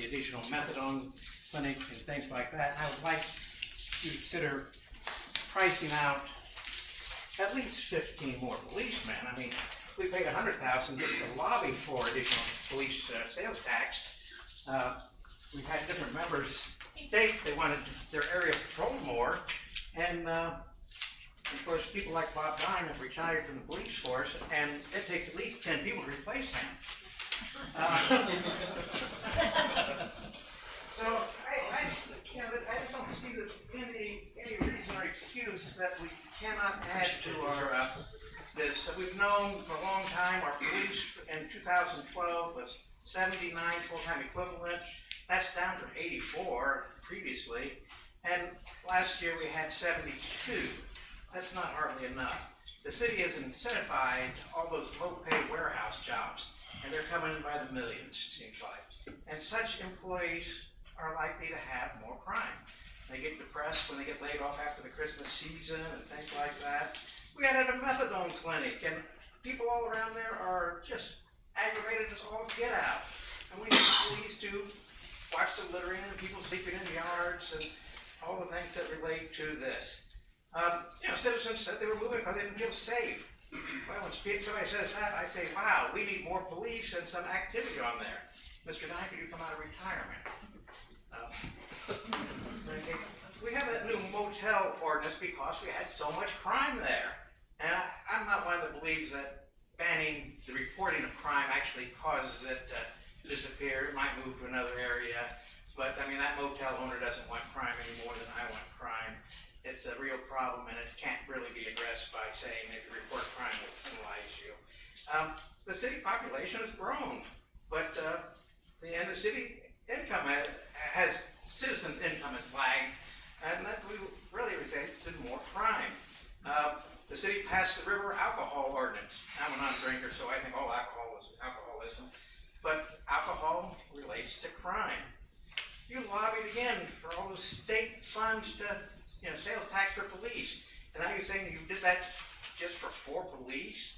additional methadone clinic and things like that. I would like to consider pricing out at least 15 more policemen. I mean, we paid $100,000 just to lobby for additional police sales tax. We've had different members state they wanted their area patrolled more, and of course, people like Bob Dine have retired from the police force, and it takes at least 10 people to replace him. So I just don't see that any reason or excuse that we cannot add to our this. We've known for a long time our police in 2012 was 79 full-time equivalent. That's down from 84 previously, and last year we had 72. That's not hardly enough. The city has incentivized all those low-pay warehouse jobs, and they're coming in by the millions, it seems like. And such employees are likely to have more crime. They get depressed when they get laid off after the Christmas season and things like that. We added a methadone clinic, and people all around there are just aggravated as all get out. And we need police to watch the littering and people sleeping in yards and all the things that relate to this. Citizens said they were moving because they didn't feel safe. Well, when somebody says that, I say, wow, we need more police and some activity on there. Mr. Dine, could you come out of retirement? We have that new motel ordinance because we had so much crime there. And I'm not one that believes that banning the reporting of crime actually causes it to disappear. It might move to another area. But, I mean, that motel owner doesn't want crime any more than I want crime. It's a real problem, and it can't really be addressed by saying if you report crime, we'll penalize you. The city population has grown, but the city income has citizens' income has lagged, and that really results in more crime. The city passed the river alcohol ordinance. I'm a non-drinker, so I think all alcohol is alcoholism, but alcohol relates to crime. You lobbied again for all the state funds to sales tax for police. And now you're saying you did that just for 4 police?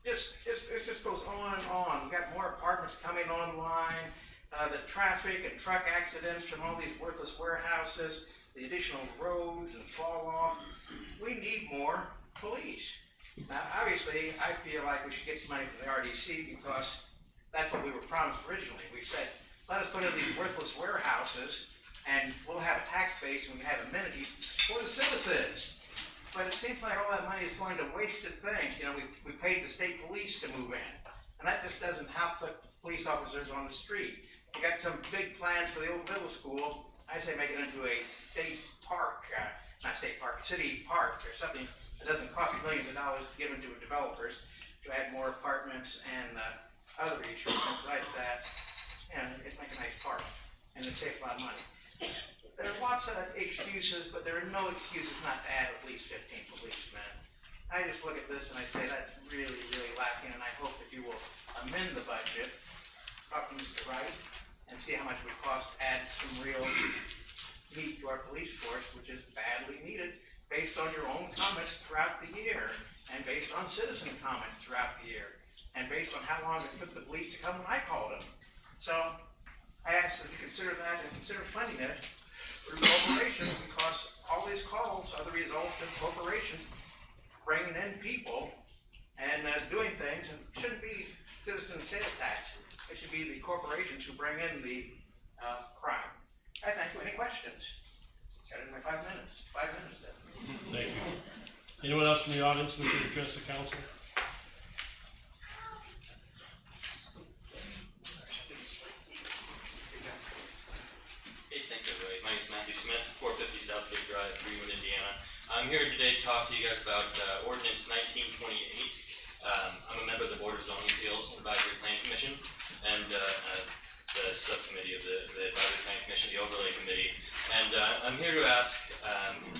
It just goes on and on. We've got more apartments coming online, the traffic and truck accidents from all these worthless warehouses, the additional roads and fall off. We need more police. Now, obviously, I feel like we should get some money from the RDC because that's what we were promised originally. We said, let us put in these worthless warehouses and we'll have a tax base and we can have amenities for the citizens. But it seems like all that money is going to wasted things. We paid the state police to move in, and that just doesn't help put police officers on the street. We got some big plans for the old middle school. I say make it into a state park, city park or something that doesn't cost millions of dollars given to developers to add more apartments and other issues, things like that. And it's make a nice park, and it saves a lot of money. There are lots of excuses, but there are no excuses not to add at least 15 policemen. I just look at this and I say that's really, really lacking, and I hope that you will amend the budget, talk to Mr. Wright, and see how much it would cost to add some real meat to our police force, which is badly needed, based on your own comments throughout the year, and based on citizen comments throughout the year, and based on how long it took the police to come when I called them. So I ask that you consider that and consider funding it through corporations, because all these calls are the result of corporations bringing in people and doing things, and it shouldn't be citizen sales tax. It should be the corporations who bring in the crime. I thank you. Any questions? Got it in my 5 minutes. 5 minutes then. Thank you. Anyone else from the audience wish to address the council? My name is Matthew Smith, 450 Southgate Drive, Greenwood, Indiana. I'm here today to talk to you guys about Ordinance 1928. I'm a member of the Board of Zoning Appeals Advisory Plan Commission and the subcommittee of the Advisory Plan Commission, the Overlay Committee. And I'm here to ask,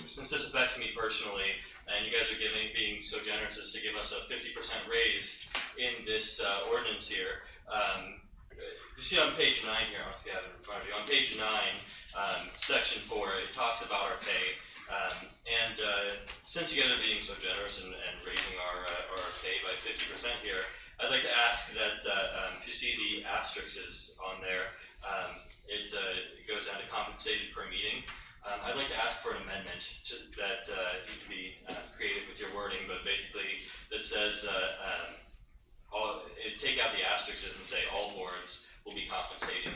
since this affects me personally, and you guys are being so generous as to give us a 50% raise in this ordinance here. You see on page 9 here, I don't know if you have it in front of you, on page 9, section 4, it talks about our pay, since you guys are being so generous and raising our pay by 50% here, I'd like to ask that if you see the asterisks on there, it goes down to compensated per meeting. I'd like to ask for an amendment that you can be creative with your wording, but basically that says take out the asterisks and say all boards will be compensated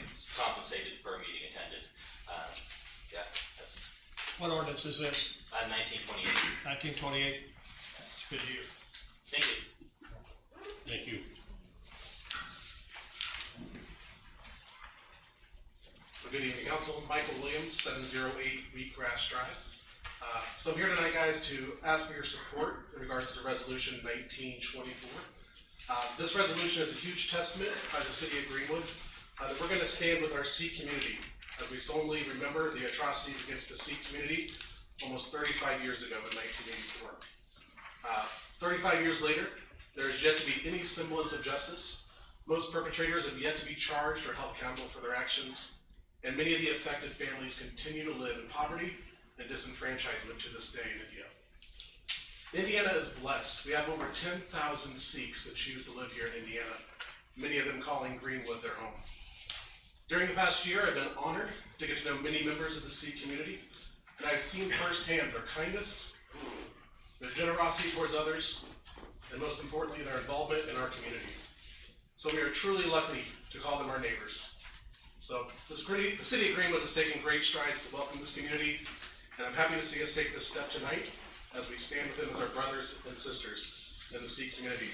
per meeting attended. Yeah, that's What ordinance is this? 1928. 1928? That's good to hear. Thank you. Thank you. Good evening, Council. Michael Williams, 708 Wheatgrass Drive. So I'm here tonight, guys, to ask for your support in regards to Resolution 1924. This resolution is a huge testament by the City of Greenwood that we're going to stand with our Sikh community as we solemnly remember the atrocities against the Sikh community almost 35 years ago in 1984. 35 years later, there is yet to be any semblance of justice. Most perpetrators have yet to be charged or held accountable for their actions, and many of the affected families continue to live in poverty and disenfranchisement to this day in India. Indiana is blessed. We have over 10,000 Sikhs that choose to live here in Indiana, many of them calling Greenwood their home. During the past year, I've been honored to get to know many members of the Sikh community, and I've seen firsthand their kindness, their generosity towards others, and most importantly, their involvement in our community. So we are truly lucky to call them our neighbors. So the City of Greenwood is taking great strides to welcome this community, and I'm happy to see us take this step tonight as we stand with them as our brothers and sisters in the Sikh community,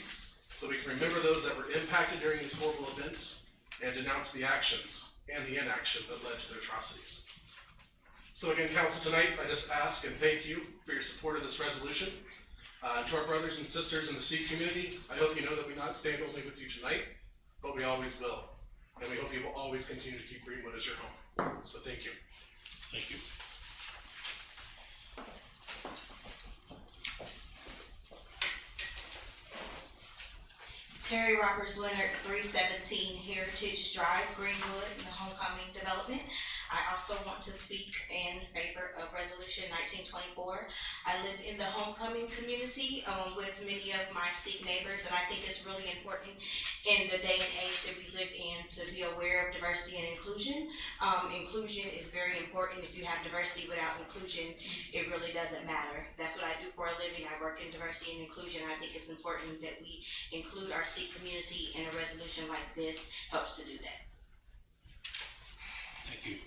so we can remember those that were impacted during these horrible events and denounce the actions and the inaction that led to their atrocities. So again, Council, tonight I just ask and thank you for your support of this resolution. To our brothers and sisters in the Sikh community, I hope you know that we not stand only with you tonight, but we always will. And we hope you will always continue to keep Greenwood as your home. So thank you. Thank you. Terry Roberts Leonard, 317 Heritage Drive, Greenwood, in the Homecoming Development. I also want to speak in favor of Resolution 1924. I live in the Homecoming community with many of my Sikh neighbors, and I think it's really important in the day and age that we live in to be aware of diversity and inclusion. Inclusion is very important. If you have diversity without inclusion, it really doesn't matter. That's what I do for a living. I work in diversity and inclusion. I think it's important that we include our Sikh community, and a resolution like this helps to do that. Thank you.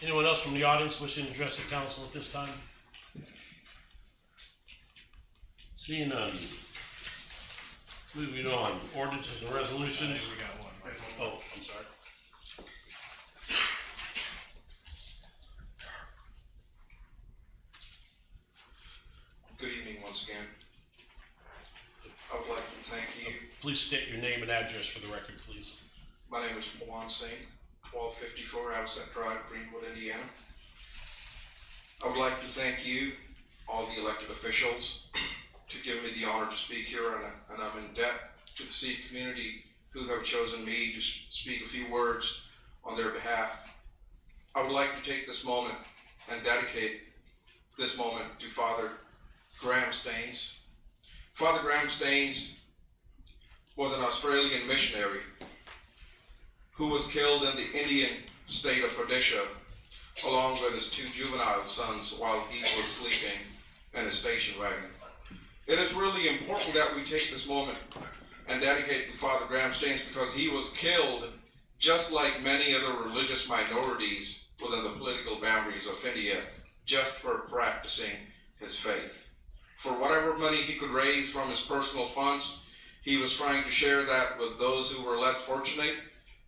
Anyone else from the audience wishing to address the council at this time? Seeing none. Moving on, ordinances and resolutions. We got one. Oh, I'm sorry. Good evening once again. I would like to thank you. Please state your name and address for the record, please. My name is Pawan Singh, 1254 Outset Drive, Greenwood, Indiana. I would like to thank you, all the elected officials, to give me the honor to speak here, and I'm in debt to the Sikh community who have chosen me to speak a few words on their behalf. I would like to take this moment and dedicate this moment to Father Graham Staines. Father Graham Staines was an Australian missionary who was killed in the Indian state of Odisha along with his two juvenile sons while he was sleeping in a station wagon. It is really important that we take this moment and dedicate to Father Graham Staines because he was killed just like many other religious minorities within the political boundaries of India just for practicing his faith. For whatever money he could raise from his personal funds, he was trying to share that with those who were less fortunate.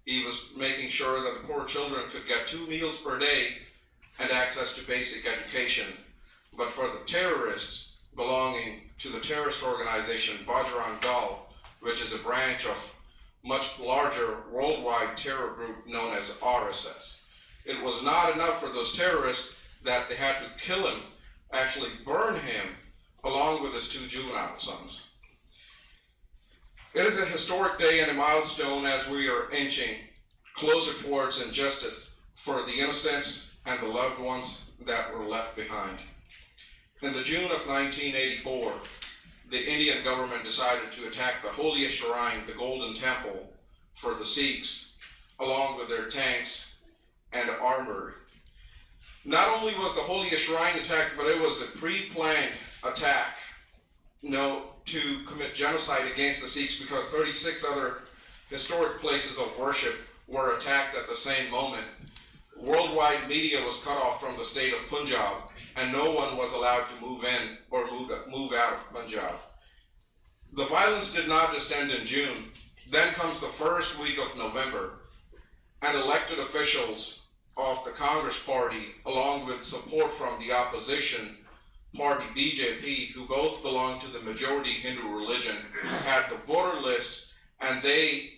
He was making sure that the poor children could get 2 meals per day and access to basic education. But for the terrorists belonging to the terrorist organization Bajrang Dal, which is a branch of much larger worldwide terror group known as RSS, it was not enough for those terrorists that they had to kill him, actually burn him, along with his 2 juvenile sons. It is a historic day and a milestone as we are inching closer towards injustice for the innocents and the loved ones that were left behind. In the June of 1984, the Indian government decided to attack the holiest shrine, the Golden Temple, for the Sikhs, along with their tanks and armor. Not only was the holiest shrine attacked, but it was a pre-planned attack, to commit genocide against the Sikhs, because 36 other historic places of worship were attacked at the same moment. Worldwide media was cut off from the state of Punjab, and no one was allowed to move in or move out of Punjab. The violence did not just end in June. Then comes the first week of November, and elected officials of the Congress Party, along with support from the opposition party BJP, who both belong to the majority Hindu religion, had the voter list, and they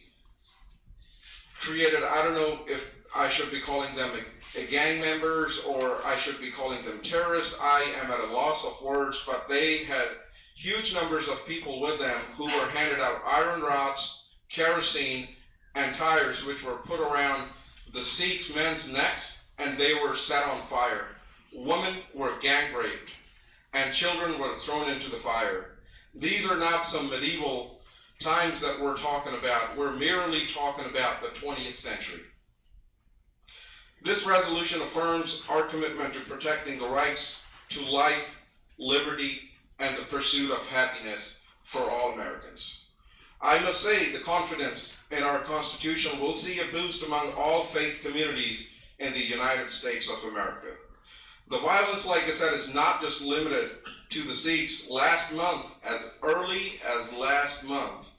created, I don't know if I should be calling them a gang members or I should be calling them terrorists. I am at a loss of words, but they had huge numbers of people with them who were handed out iron rods, kerosene, and tires, which were put around the Sikh men's necks, and they were set on fire. Women were gang raped, and children were thrown into the fire. These are not some medieval times that we're talking about. We're merely talking about the 20th century. This resolution affirms our commitment to protecting the rights to life, liberty, and the pursuit of happiness for all Americans. I must say, the confidence in our Constitution will see a boost among all faith communities in the United States of America. The violence, like I said, is not just limited to the Sikhs. Last month, as early as last month,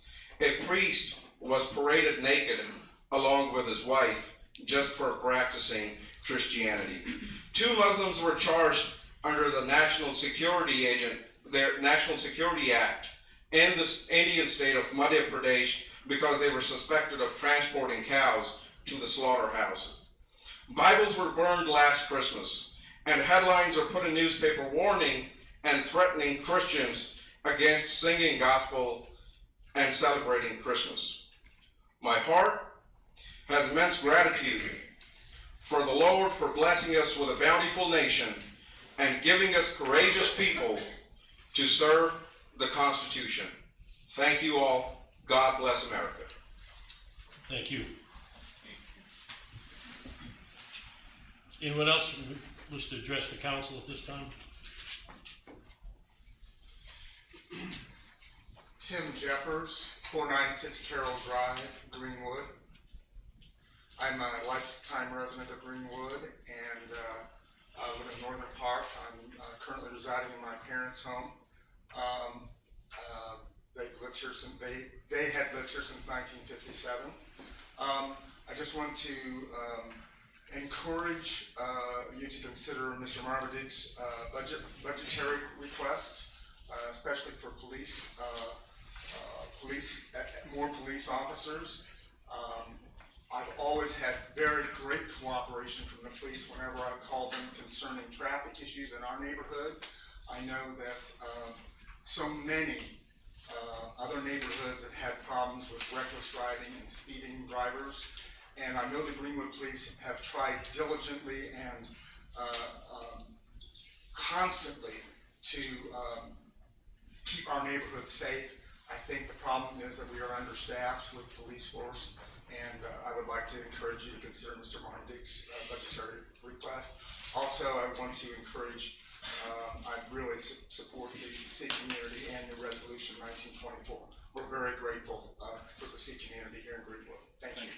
a priest was paraded naked along with his wife just for practicing Christianity. 2 Muslims were charged under the National Security Act in the Indian state of Madhya Pradesh because they were suspected of transporting cows to the slaughterhouses. Bibles were burned last Christmas, and headlines are put in newspaper warning and threatening Christians against singing gospel and celebrating Christmas. My heart has immense gratitude for the Lord for blessing us with a bountiful nation and giving us courageous people to serve the Constitution. Thank you all. God bless America. Thank you. Anyone else wish to address the council at this time? Tim Jeffers, 496 Carroll Drive, Greenwood. I'm a lifetime resident of Greenwood and I live in Northern Park. I'm currently residing in my parents' home. They've lived here since they had lived here since 1957. I just want to encourage you to consider Mr. Marmaduke's budgetary requests, especially for more police officers. I've always had very great cooperation from the police whenever I called them concerning traffic issues in our neighborhood. I know that so many other neighborhoods have had problems with reckless driving and speeding drivers, and I know the Greenwood Police have tried diligently and constantly to keep our neighborhoods safe. I think the problem is that we are understaffed with police force, and I would like to encourage you to consider Mr. Marmaduke's budgetary request. Also, I want to encourage, I really support the Sikh community and the resolution 1924. We're very grateful for the Sikh community here in Greenwood. Thank you.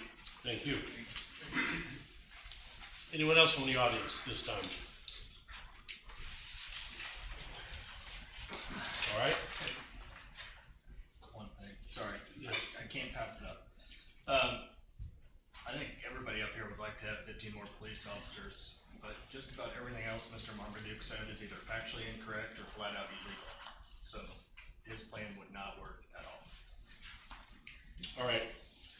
Thank you. Anyone else from the audience this time? All right. One thing, sorry, Yes. I can't pass it up. I think everybody up here would like to have 15 more police officers, but just about everything else Mr. Marmaduke said is either factually incorrect or flat out illegal. So his plan would not work at all. All right.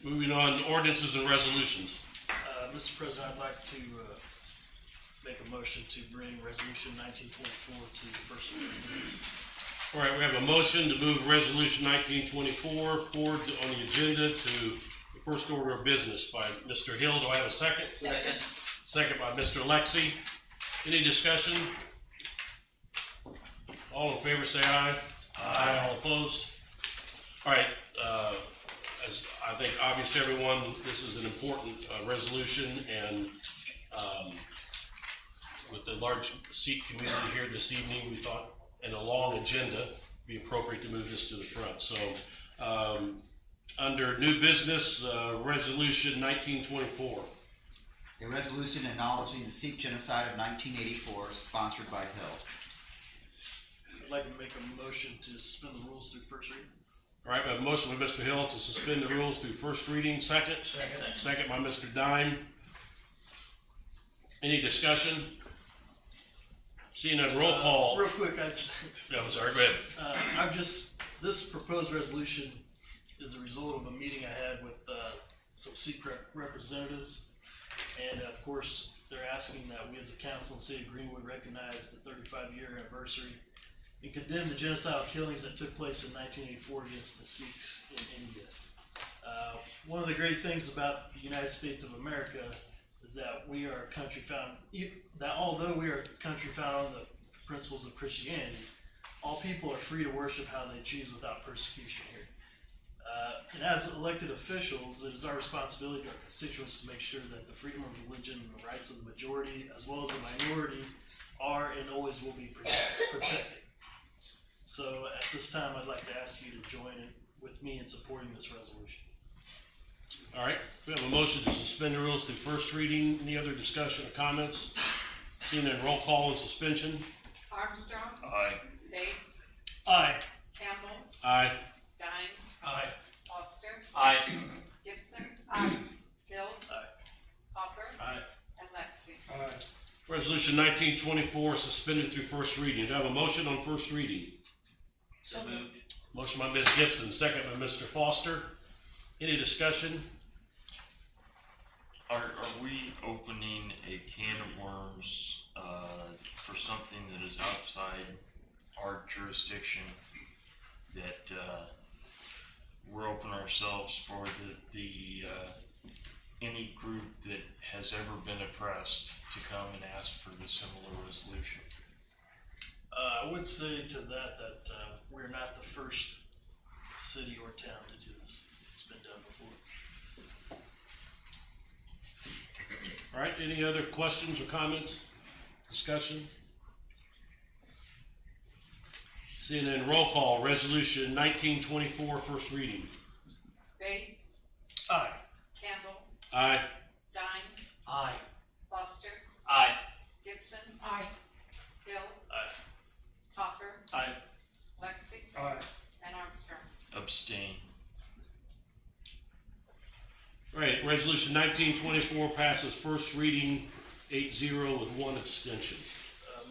Moving on, ordinances and resolutions. Mr. President, I'd like to make a motion to bring resolution 1924 to the first reading. All right, we have a motion to move resolution 1924 forward on the agenda to the first order of business by Mr. Hill. Do I have a second? Second. Second by Mr. Lexi. Any discussion? All in favor say aye. Aye. All opposed? All right, as I think obvious to everyone, this is an important resolution, and with the large seat community here this evening, we thought, and a long agenda, it'd be appropriate to move this to the front. So, under new business, resolution 1924. A resolution acknowledging the Sikh genocide of 1984, sponsored by Hill. I'd like to make a motion to suspend the rules through first reading. All right, we have a motion by Mr. Hill to suspend the rules through first reading. Second? Second by Mr. Dime. Any discussion? Seeing none, roll call. Real quick, Yeah, I'm sorry, go ahead. this proposed resolution is a result of a meeting I had with some secret representatives. And of course, they're asking that we as a council and city of Greenwood recognize the 35-year anniversary and condemn the genocidal killings that took place in 1984 against the Sikhs in India. One of the great things about the United States of America is that we are a country although we are a country founded on the principles of Christianity, all people are free to worship how they choose without persecution here. And as elected officials, it is our responsibility to our constituents to make sure that the freedom of religion and the rights of the majority, as well as the minority, are and always will be protected. So at this time, I'd like to ask you to join with me in supporting this resolution. All right, we have a motion to suspend the rules through first reading. Any other discussion or comments? Seeing none, roll call on suspension. Armstrong. Aye. Bates. Aye. Campbell. Aye. Dine. Aye. Foster. Aye. Gibson. Aye. Hill. Aye. Hopper. Aye. And Lexi. Resolution 1924 suspended through first reading. Do I have a motion on first reading? So moved. Motion by Ms. Gibson, second by Mr. Foster. Any discussion? Are we opening a can of worms for something that is outside our jurisdiction, that we're opening ourselves for the any group that has ever been oppressed to come and ask for the similar resolution? I would say to that we're not the first city or town to do this. It's been done before. All right, any other questions or comments? Discussion? Seeing none, roll call. Resolution 1924, first reading. Bates. Aye. Campbell. Aye. Dine. Aye. Foster. Aye. Gibson. Aye. Hill. Aye. Hopper. Aye. Lexi. Aye. And Armstrong. Abstain. All right, resolution 1924 passes first reading 8-0 with one abstention.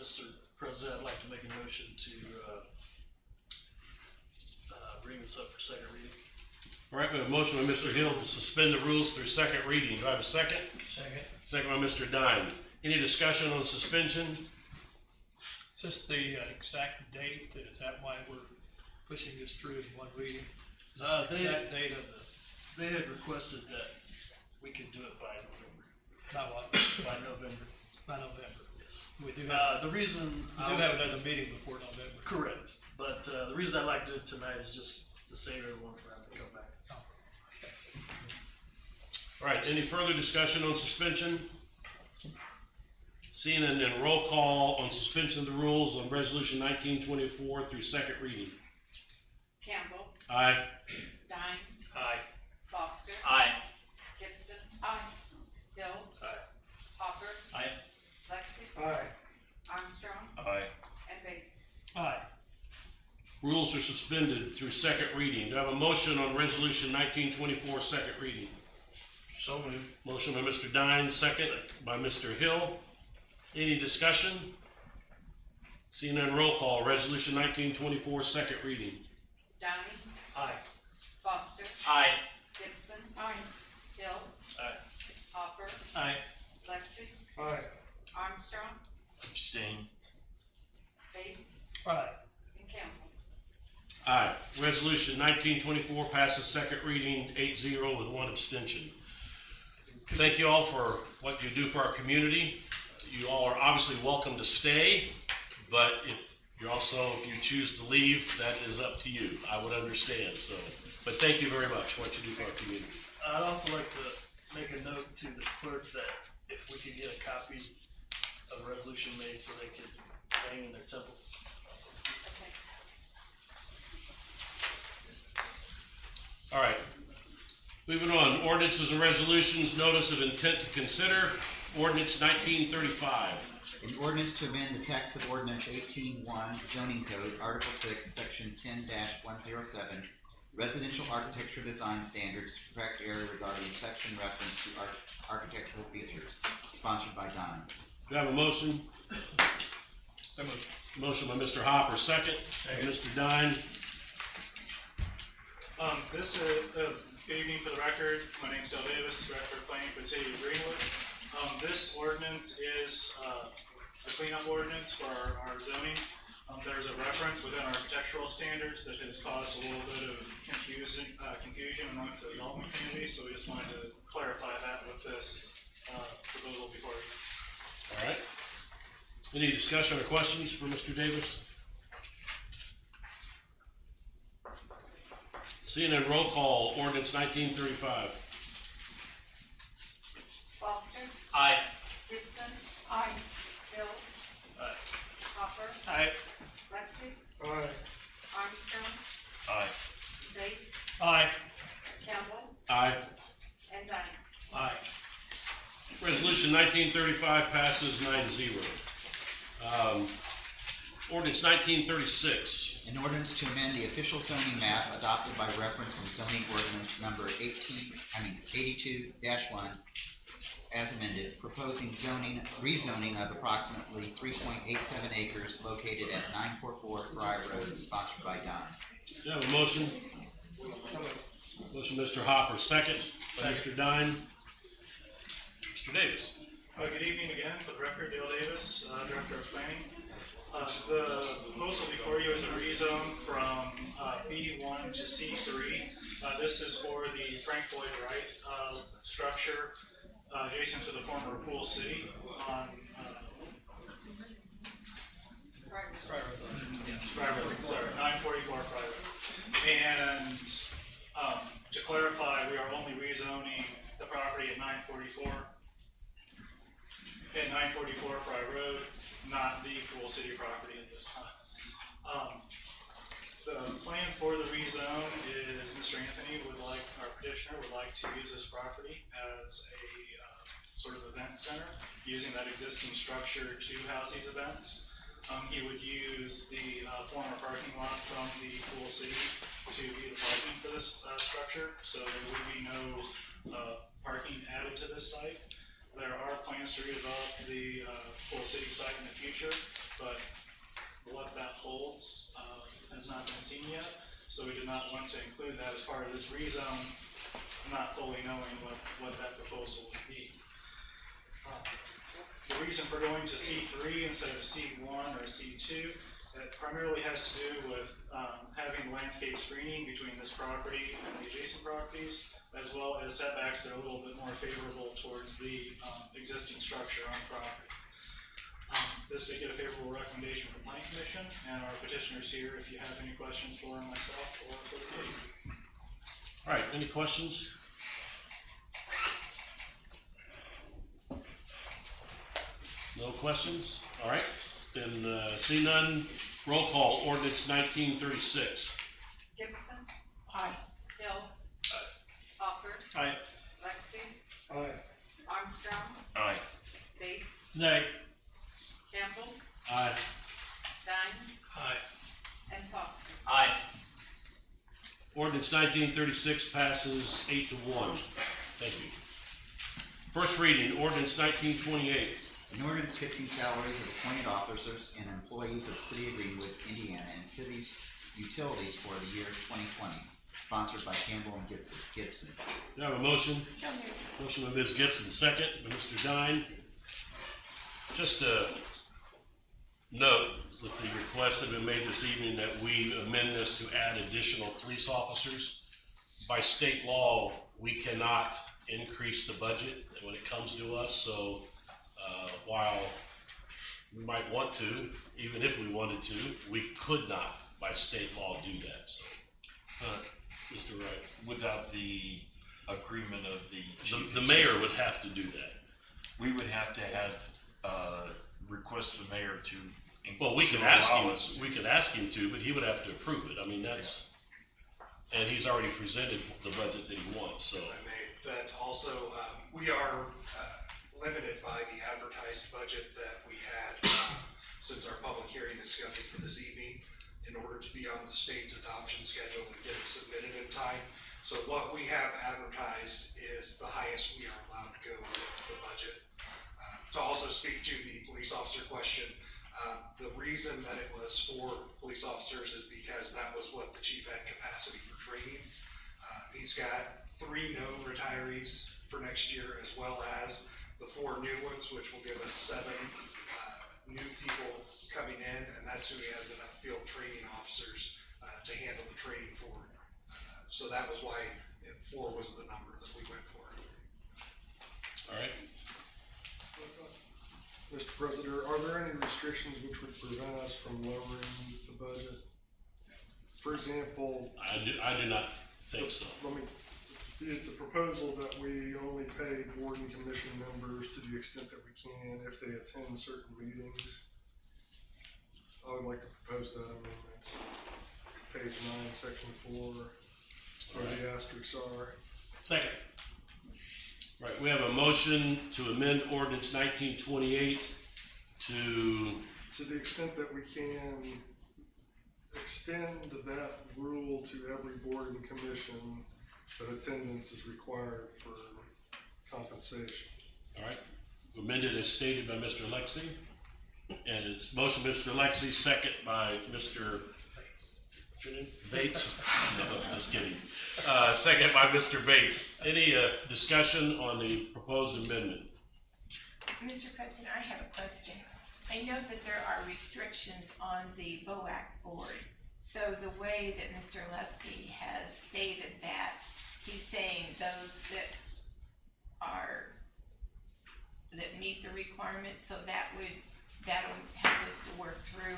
Mr. President, I'd like to make a motion to bring this up for second reading. All right, we have a motion by Mr. Hill to suspend the rules through second reading. Do I have a second? Second. Second by Mr. Dine. Any discussion on suspension? Is this the exact date? Is that why we're pushing this through in one reading? Is this the exact date of the, They had requested that we could do it by November. not what, By November. by November? Yes. We do have, The reason. we do have another meeting before November. Correct. But the reason I like to do it tonight is just to save everyone from having to come back. All right, any further discussion on suspension? Seeing and then roll call on suspension of the rules on resolution 1924 through second reading. Campbell. Aye. Dine. Aye. Foster. Aye. Gibson. Aye. Hill. Aye. Hopper. Aye. Lexi. Aye. Armstrong. Aye. And Bates. Aye. Rules are suspended through second reading. Do I have a motion on resolution 1924 second reading? So moved. Motion by Mr. Dine, second by Mr. Hill. Any discussion? Seeing none, roll call. Resolution 1924 second reading. Dine. Aye. Foster. Aye. Gibson. Aye. Hill. Aye. Hopper. Aye. Lexi. Aye. Armstrong. Abstain. Bates. Aye. And Campbell. Aye. Resolution 1924 passes second reading 8-0 with one abstention. Thank you all for what you do for our community. You all are obviously welcome to stay, but if You're also, if you choose to leave, that is up to you. I would understand, so. But thank you very much for what you do for our community. I'd also like to make a note to the clerk that if we could get a copy of the resolution made so they could hang in their temple. All right. Moving on, ordinances and resolutions, notice of intent to consider, ordinance 1935. An ordinance to amend the text of ordinance 18-1 zoning code, article 6, section 10-107, residential architecture design standards to correct error regarding section reference to architectural features, sponsored by Don. Do I have a motion? So moved. Motion by Mr. Hopper, second. Mr. Dine. This is, good evening for the record. My name is Dale Davis, Director of Planning for the City of Greenwood. This ordinance is a cleanup ordinance for our zoning. There's a reference within our architectural standards that has caused a little bit of confusion amongst the development community, so we just wanted to clarify that with this proposal before you. All right. Any discussion or questions for Mr. Davis? Seeing none, roll call, ordinance 1935. Foster, Aye. Gibson, Aye. Hill. Aye. Hopper, Aye. Lexi, Aye. Armstrong, Aye. Bates, Aye. Campbell, Aye. and Dunning. Aye. Resolution 1935 passes 9-0. Ordinance 1936. An ordinance to amend the official zoning map adopted by reference in zoning ordinance number 82-1 as amended, proposing rezoning of approximately 3.87 acres located at 944 Fry Road, sponsored by Don. Do you have a motion? Motion, Mr. Hopper, second by Mr. Dine. Mr. Davis. Good evening again, for the record, Dale Davis, Director of Planning. The proposal before you is a rezone from B1 to C3. This is for the Frank Lloyd Wright structure adjacent to the former Pool City on Fry Road, sorry, 944 Fry Road. And to clarify, we are only rezoning the property at 944 Fry Road, not the Pool City property at this time. The plan for the rezone is Mr. Anthony our petitioner would like to use this property as a sort of event center, using that existing structure to house these events. He would use the former parking lot from the Pool City to be the parking for this structure, so there would be no parking added to this site. There are plans to redevelop the Pool City site in the future, but what that holds has not been seen yet, so we did not want to include that as part of this rezone, not fully knowing what that proposal would be. The reason for going to C3 instead of C1 or C2, it primarily has to do with having landscape screening between this property and the adjacent properties, as well as setbacks that are a little bit more favorable towards the existing structure on the property. This did get a favorable recommendation from the Planning Commission, and our petitioners here if you have any questions for myself or for the committee. All right, any questions? No questions? All right, then see none, roll call, ordinance 1936. Gibson, Aye. Hill. Hopper, Aye. Lexi, Aye. Armstrong, Aye. Bates, Nay. Campbell, Aye. Dunning, Aye. and Foster. Aye. Ordinance 1936 passes 8-1. Thank you. First reading, ordinance 1928. An ordinance fixing salaries of appointed officers and employees of the City of Greenwood, Indiana, and city's utilities for the year 2020, sponsored by Campbell and Gibson. Do I have a motion? Motion by Ms. Gibson, second by Mr. Dine. Just a note with the request that have been made this evening that we amend this to add additional police officers. By state law, we cannot increase the budget when it comes to us, so while we might want to, even if we wanted to, we could not by state law do that, so. Mr. Wright? Without the agreement of the chief. The mayor would have to do that. We would have to have, request the mayor to. Well, we could to ask allow him, us to. we could ask him to, but he would have to approve it. I mean, that's, and he's already presented the budget that he wants, so. I may, that also, we are limited by the advertised budget that we had since our public hearing is scheduled for this evening in order to be on the state's adoption schedule and get it submitted in time. So what we have advertised is the highest we are allowed to go with the budget. To also speak to the police officer question, the reason that it was for police officers is because that was what the chief had capacity for training. He's got 3 known retirees for next year, as well as the 4 new ones, which will give us 7 new people coming in, and that's who he has enough field training officers to handle the training for. So that was why 4 was the number that we went for. All right. Mr. President, are there any restrictions which would prevent us from lowering the budget? For example, I do not think so. The proposal that we only pay board and commission members to the extent that we can if they attend certain meetings. I would like to propose that amendment. Page 9, section 4, where the asterisks are. Second. Right, we have a motion to amend ordinance 1928 to the extent that we can extend that rule to every board and commission, but attendance is required for compensation. all right, amended as stated by Mr. Lexi. And it's motion Mr. Lexi, second by Mr. What's your name? Bates? No, just kidding. Second by Mr. Bates. Any discussion on the proposed amendment? Mr. President, I have a question. I know that there are restrictions on the BOAC board. So the way that Mr. Lusky has stated that, he's saying those that meet the requirements, so that'll help us to work through.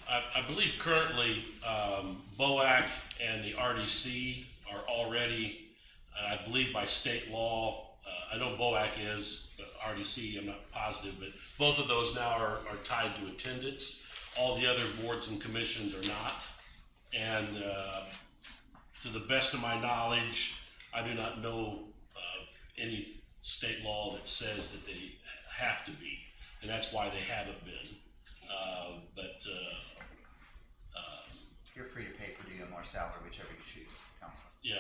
I believe currently BOAC and the RDC are already, and I believe by state law, I know BOAC is, RDC, I'm not positive, but both of those now are tied to attendance. All the other boards and commissions are not. And to the best of my knowledge, I do not know of any state law that says that they have to be, and that's why they haven't been. You're free to pay per diem or salary, whichever you choose, council. Yeah,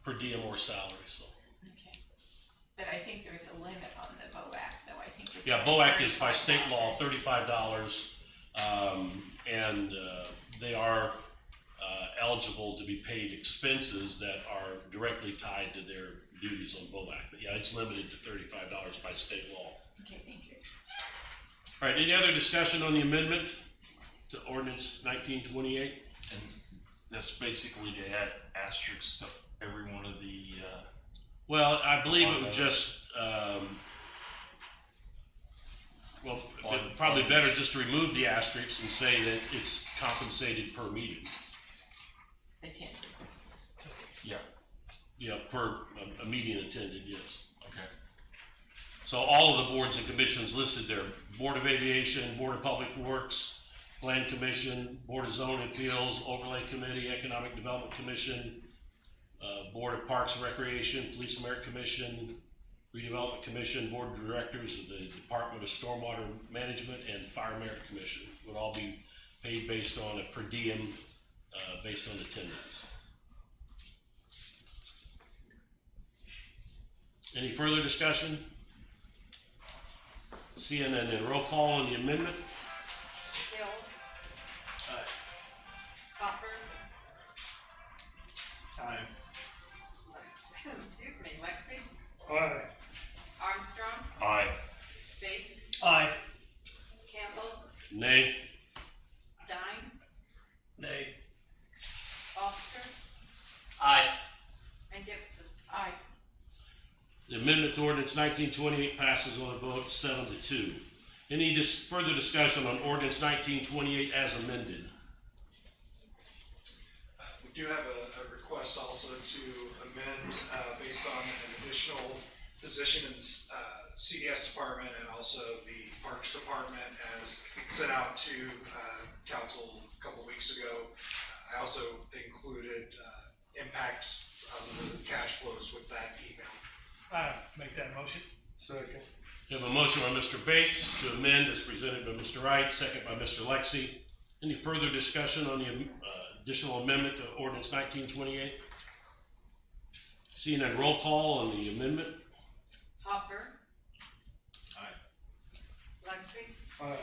per diem or salary, so. Okay. But I think there's a limit on the BOAC, though. I think it's. Yeah, BOAC is by state law $35, and they are eligible to be paid expenses that are directly tied to their duties on BOAC. But yeah, it's limited to $35 by state law. Okay, thank you. All right, any other discussion on the amendment to ordinance 1928? And that's basically to add asterisks to every one of the, Well, I believe it would just, probably better just to remove the asterisks and say that it's compensated per meeting. Attended. yeah, Yeah, per a meeting attended, yes. okay. So all of the boards and commissions listed there, Board of Aviation, Board of Public Works, Plan Commission, Board of Zoning Appeals, Overlay Committee, Economic Development Commission, Board of Parks and Recreation, Police and Merit Commission, Redevelopment Commission, Board of Directors of the Department of Stormwater Management, and Fire Merit Commission would all be paid based on a per diem, based on attendance. Any further discussion? Seeing none, then roll call on the amendment. Hill. Aye. Hopper. Aye. Excuse me, Lexi. Aye. Armstrong. Aye. Bates. Aye. Campbell. Nay. Dine. Nay. Foster. Aye. And Gibson. Aye. The amendment to ordinance 1928 passes on a vote 7-2. Any further discussion on ordinance 1928 as amended? We do have a request also to amend, based on an additional position in the CDS department and also the Parks Department as sent out to council a couple weeks ago. I also included impacts of the cash flows with that email. Make that motion. Second. We have a motion by Mr. Bates to amend as presented by Mr. Wright, second by Mr. Lexi. Any further discussion on the additional amendment to ordinance 1928? Seeing none, roll call on the amendment. Hopper. Aye. Lexi. Aye.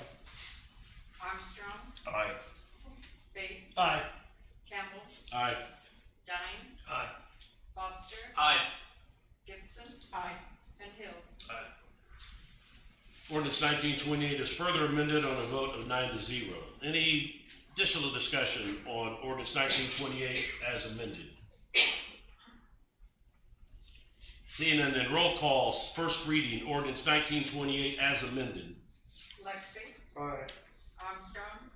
Armstrong. Aye. Bates. Aye. Campbell. Aye. Dine. Aye. Foster. Aye. Gibson. Aye. And Hill. Aye. Ordinance 1928 is further amended on a vote of 9-0. Any additional discussion on ordinance 1928 as amended? Seeing none, then roll call, first reading, ordinance 1928 as amended. Lexi. Aye. Armstrong.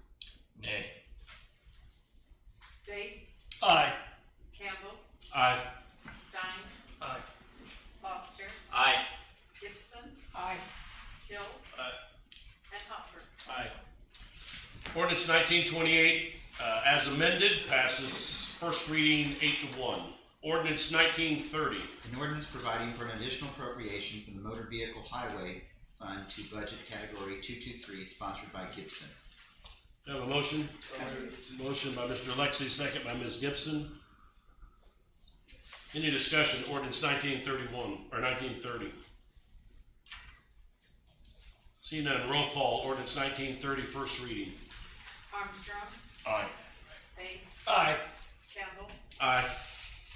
Nay. Bates. Aye. Campbell. Aye. Dine. Aye. Foster. Aye. Gibson. Aye. Hill. Aye. And Hopper. Aye. Ordinance 1928 as amended passes first reading 8-1. Ordinance 1930. An ordinance providing for an additional appropriation from the Motor Vehicle Highway Fund to budget category 223, sponsored by Gibson. Do I have a motion? Motion by Mr. Lexi, second by Ms. Gibson. Any discussion, ordinance 1931, or 1930? Seeing none, roll call, ordinance 1930, first reading. Armstrong. Aye. Bates. Aye. Campbell. Aye.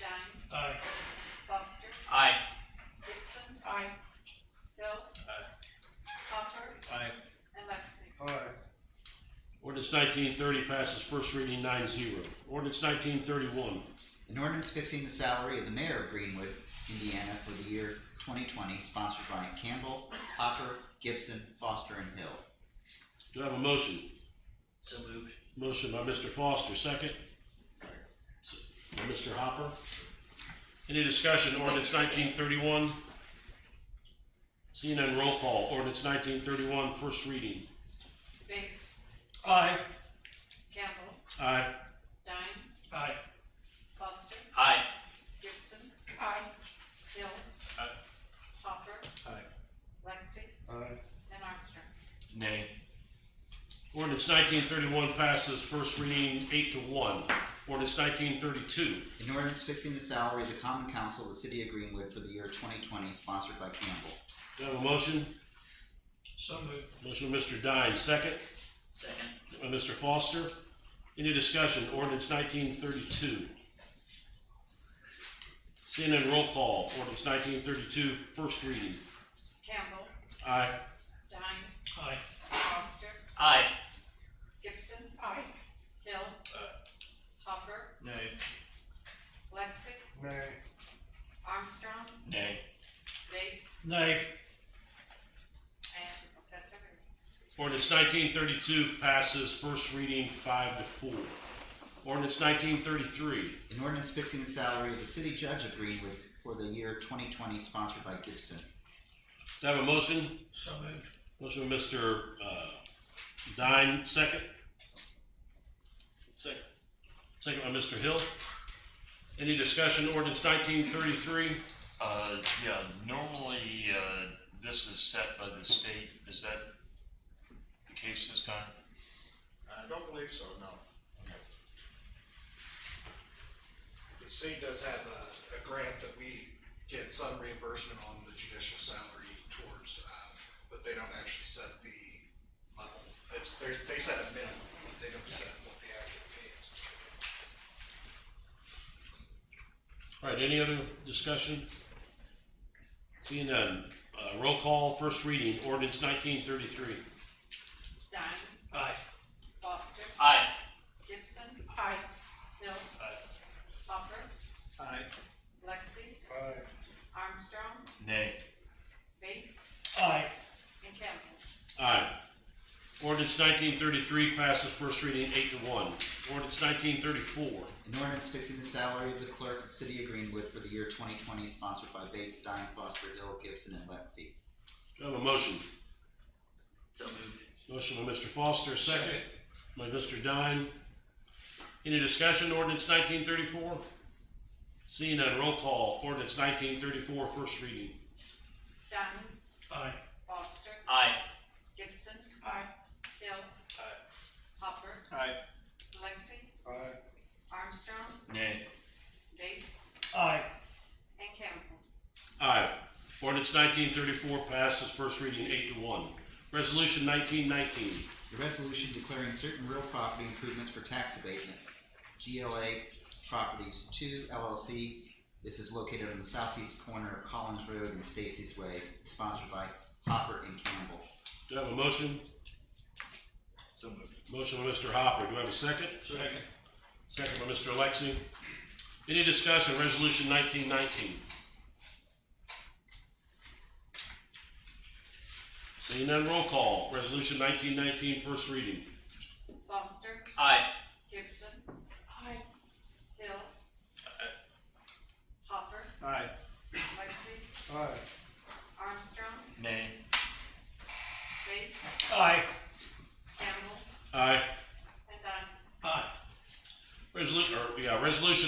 Dine. Aye. Foster. Aye. Gibson. Aye. Hill. Aye. Hopper. Aye. And Lexi. Aye. Ordinance 1930 passes first reading 9-0. Ordinance 1931. An ordinance fixing the salary of the mayor of Greenwood, Indiana for the year 2020, sponsored by Campbell, Hopper, Gibson, Foster, and Hill. Do I have a motion? So moved. Motion by Mr. Foster, second. By Mr. Hopper. Any discussion, ordinance 1931? Seeing none, roll call, ordinance 1931, first reading. Bates. Aye. Campbell. Aye. Dine. Aye. Foster. Aye. Gibson. Aye. Hill. Aye. Hopper. Aye. Lexi. Aye. And Armstrong. Nay. Ordinance 1931 passes first reading 8-1. Ordinance 1932. An ordinance fixing the salary of the common council of the city of Greenwood for the year 2020, sponsored by Campbell. Do I have a motion? So moved. Motion by Mr. Dine, second. Second. By Mr. Foster. Any discussion, ordinance 1932? Seeing none, roll call, ordinance 1932, first reading. Campbell. Aye. Dine. Aye. Foster. Aye. Gibson. Aye. Hill. Hopper. Nay. Lexi. Nay. Armstrong. Nay. Bates. Nay. And that's everything. Ordinance 1932 passes first reading 5-4. Ordinance 1933. An ordinance fixing the salary of the city judge of Greenwood for the year 2020, sponsored by Gibson. Do I have a motion? So moved. Motion by Mr. Dine, second. Second. Second by Mr. Hill. Any discussion, ordinance 1933? Yeah, normally, this is set by the state. Is that the case this time? I don't believe so, no. The state does have a grant that we get some reimbursement on the judicial salary towards, but they don't actually set the level. They set a minimum, but they don't set what the actual pay is. All right, any other discussion? Seeing none, roll call, first reading, ordinance 1933. Dine. Aye. Foster. Aye. Gibson. Aye. Hill. Aye. Hopper. Aye. Lexi. Aye. Armstrong. Nay. Bates. Aye. And Campbell. Aye. Ordinance 1933 passes first reading 8-1. Ordinance 1934. An ordinance fixing the salary of the clerk of the city of Greenwood for the year 2020, sponsored by Bates, Dine, Foster, Hill, Gibson, and Lexi. Do I have a motion? So moved. Motion by Mr. Foster, second by Mr. Dine. Any discussion, ordinance 1934? Seeing none, roll call, ordinance 1934, first reading. Diamond. Aye. Foster. Aye. Gibson. Aye. Hill. Aye. Hopper. Aye. Lexi. Aye. Armstrong. Nay. Bates. Aye. And Campbell. Aye. Ordinance 1934 passes first reading 8-1. Resolution 1919. A resolution declaring certain real property improvements for tax abatement. GLA Properties 2 LLC. This is located on the southeast corner of Collins Road and Stacy's Way, sponsored by Hopper and Campbell. Do I have a motion? So moved. Motion by Mr. Hopper. Do I have a second? Second. Second by Mr. Alexi. Any discussion, resolution 1919? Seeing none, roll call. Resolution 1919, first reading. Foster. Aye. Gibson. Aye. Hill. Hopper. Aye. Lexi. Aye. Armstrong. Nay. Bates. Aye. Campbell. Aye. And Dunn. Aye. Resolution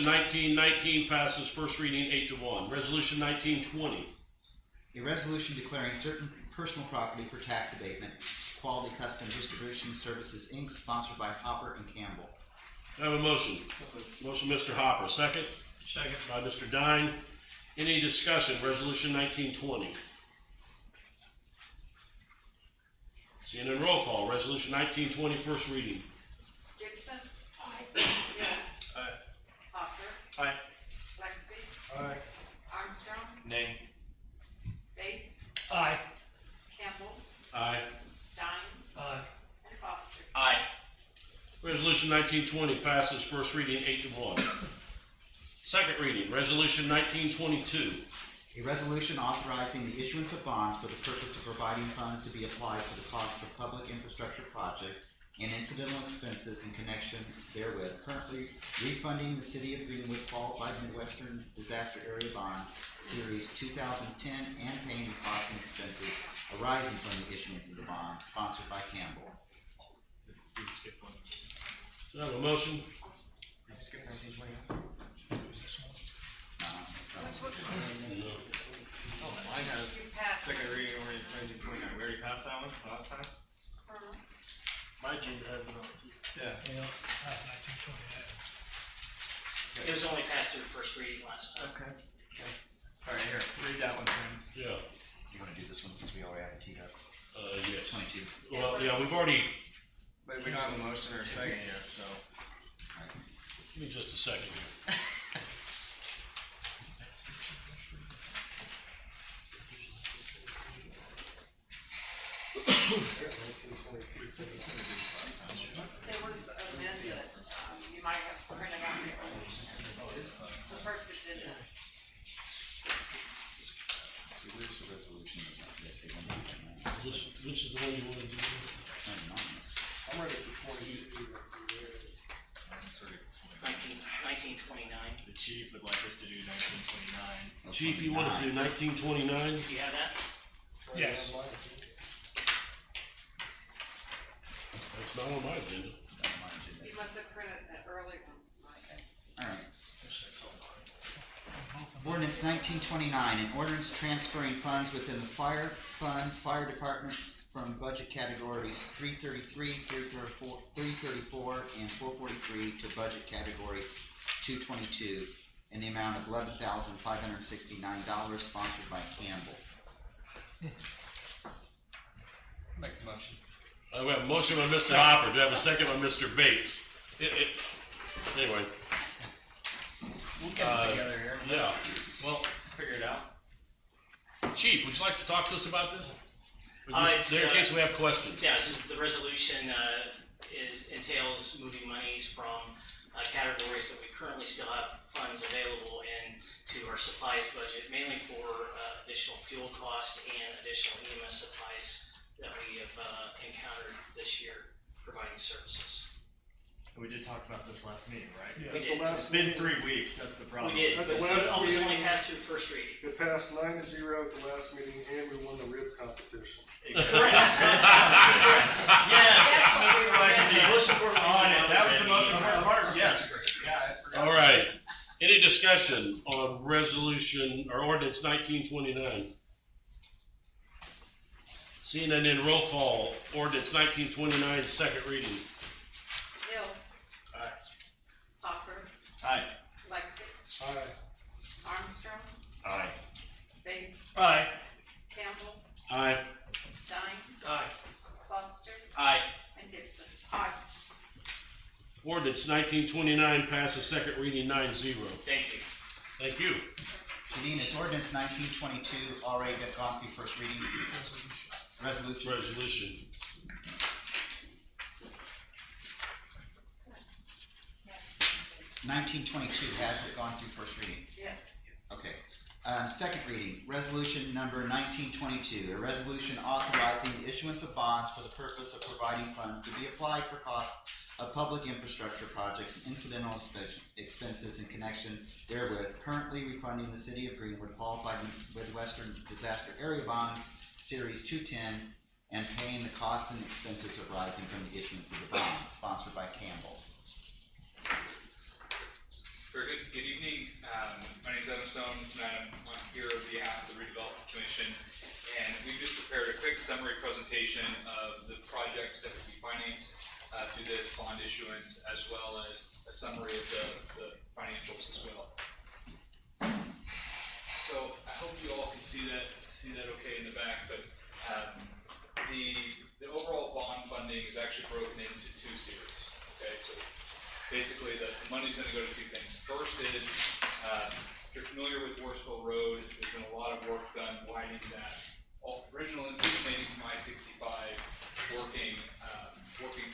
1919 passes first reading 8-1. Resolution 1920. A resolution declaring certain personal property for tax abatement. Quality Custom Distribution Services, Inc., sponsored by Hopper and Campbell. I have a motion. Motion, Mr. Hopper. Second Second. by Mr. Dine. Any discussion, resolution 1920? Seeing none, roll call. Resolution 1920, first reading. Gibson. Aye. Hill. Aye. Hopper. Aye. Lexi. Aye. Armstrong. Nay. Bates. Aye. Campbell. Aye. Dine. Aye. And Foster. Aye. Resolution 1920 passes first reading 8-1. Second reading, resolution 1922. A resolution authorizing the issuance of bonds for the purpose of providing funds to be applied for the costs of public infrastructure project and incidental expenses in connection therewith, currently refunding the City of Greenwood Qualified Midwestern Disaster Area Bond Series 2010 and paying the costs and expenses arising from the issuance of the bond, sponsored by Campbell. We skip one. Do I have a motion? Did you skip 1929? It's not. No. Oh, mine has second reading ordinance 1929. We already passed that one last time? My agenda has it on it too. Yeah. It was only passed through first reading last time. Okay. Alright, here, read that one, Sam. Yeah, You want to do this one since we already have it teed up? yes. 22. Well, yeah, we've already, But we don't have a motion or a second yet, so. give me just a second here. There was amended, you might have printed out here. The first agenda. So where's the resolution? Is not yet taken up right now. Which is the one you want to do? I'm ready for 22. 1929. The chief would like us to do 1929. Chief, you want us to do 1929? Do you have that? Yes. That's not on my agenda. It's not on my agenda. You must have printed an early one, Mike. All right. Ordinance 1929, an ordinance transferring funds within the fire fund, fire department from budget categories 333, 334, and 443 to budget category 222 in the amount of $11,569, sponsored by Campbell. Make the motion. I have a motion by Mr. Hopper. Do I have a second by Mr. Bates? Anyway, We'll get it together here. yeah. Well, figure it out. Chief, would you like to talk to us about this? It's, In case we have questions. Yeah, so the resolution entails moving monies from categories that we currently still have funds available in to our supplies budget, mainly for additional fuel cost and additional EMS supplies that we have encountered this year providing services. We did talk about this last meeting, right? Yeah, We that's the did. last It's been meeting. 3 weeks, that's the problem. We did, At the but last it almost only meeting- passed through first reading. It passed 9-0 at the last meeting, and we won the rib competition. Yes, Mr. Lexi. Most important on it, that was the most part. important part, yes. Yeah, I forgot. All right. Any discussion on resolution or ordinance 1929? Seeing none, then roll call. Ordinance 1929, second reading. Hill. Aye. Hopper. Aye. Lexi. Aye. Armstrong. Aye. Bates. Aye. Campbell. Aye. Dine. Aye. Foster. Aye. And Gibson. Aye. Ordinance 1929 passes second reading 9-0. Thank you. Thank you. Janine, is ordinance 1922 already gone through first reading? Resolution? Resolution. Nineteen 1922, has it gone through first reading? Yes. Okay. Second reading, resolution number 1922, a resolution authorizing the issuance of bonds for the purpose of providing funds to be applied for costs of public infrastructure projects and incidental expenses in connection therewith, currently refunding the city of Greenwood qualified Midwestern Disaster Area Bonds, Series 210, and paying the costs and expenses arising from the issuance of the bonds, sponsored by Campbell. Very good. Good evening. My name is Evan Stone, and I'm here on behalf of the Redevelopment Commission. And we've just prepared a quick summary presentation of the projects that would be financed through this bond issuance, as well as a summary of the financials as well. So I hope you all can see that okay in the back, but the overall bond funding is actually broken into two series. Okay, so basically the money's going to go to two things. First is, if you're familiar with Worsville Road, there's been a lot of work done widening that original anticipating from I-65 working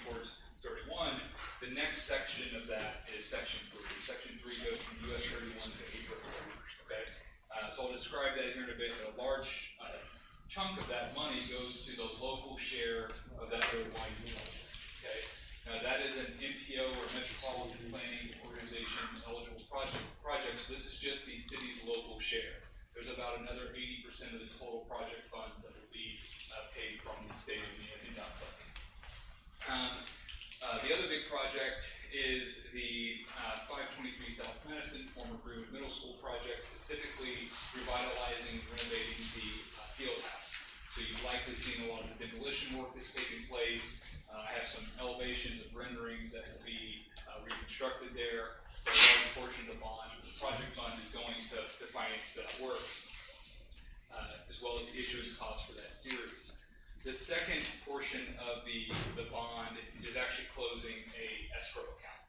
towards 31. The next section of that is section 3. Section 3 goes from US 31 to April 3. Okay, so I'll describe that here in a bit. A large chunk of that money goes to the local share of that road widening budget. Okay. Now that is an MPO or Metropolitan Planning Organization eligible project. So this is just the city's local share. There's about another 80% of the total project funds that will be paid from the state of NDOT funding. The other big project is the 523 South Madison, former Greenwood Middle School project, specifically revitalizing and renovating the field house. So you've likely seen a lot of the demolition work that's taken place. I have some elevations and renderings that will be reconstructed there. A large portion of the bond, the project fund, is going to finance that work, as well as the issuance costs for that series. The second portion of the bond is actually closing a escrow account.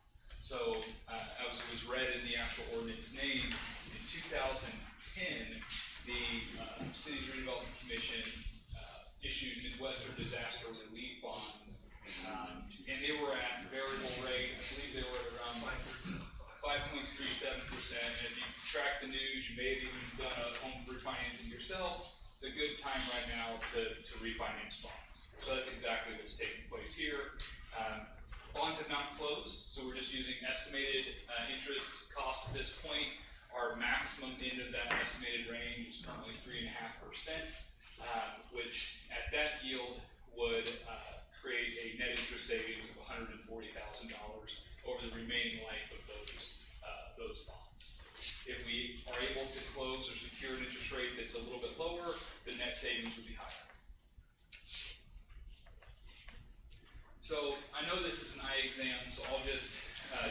So, as it was read in the actual ordinance name, in 2010, the City's Redevelopment Commission issued Midwestern Disaster Relief Bonds. And they were at variable rate. I believe they were at around 5.37%. And if you track the news, you may have even done a home refinancing yourself. It's a good time right now to refinance bonds. So that's exactly what's taking place here. Bonds have not closed, so we're just using estimated interest costs at this point. Our maximum end of that estimated range is currently 3.5%, which at that yield would create a net interest savings of $140,000 over the remaining life of those bonds. If we are able to close or secure an interest rate that's a little bit lower, the net savings would be higher. So I know this is an eye exam, so I'll just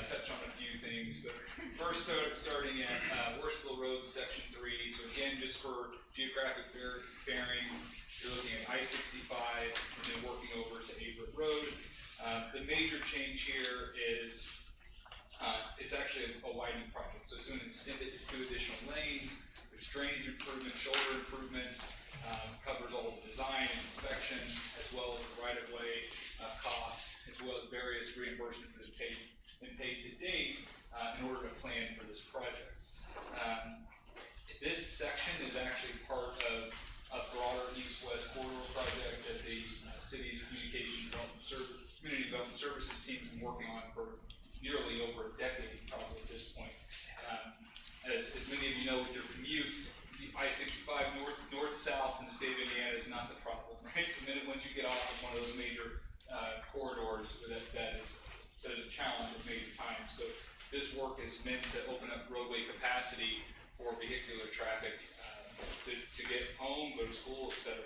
touch on a few things. But first, starting at Worsville Road, Section 3. So again, just for geographic bearings, you're looking at I-65 and then working over to Averett Road. The major change here is it's actually a widening project. So it's going to extend it to 2 additional lanes. There's drainage improvements, shoulder improvements, covers all of the design and inspection, as well as the right-of-way cost, as well as various reimbursements that have been paid to date in order to plan for this project. This section is actually part of a broader east-west corridor project that the over a decade probably at this point. As many of you know with your commutes, the I-65 north-south in the state of Indiana is not the problem, right? So once you get off of one of those major corridors, that is a challenge at major times. So this work is meant to open up roadway capacity for vehicular traffic to get home, go to school, etc.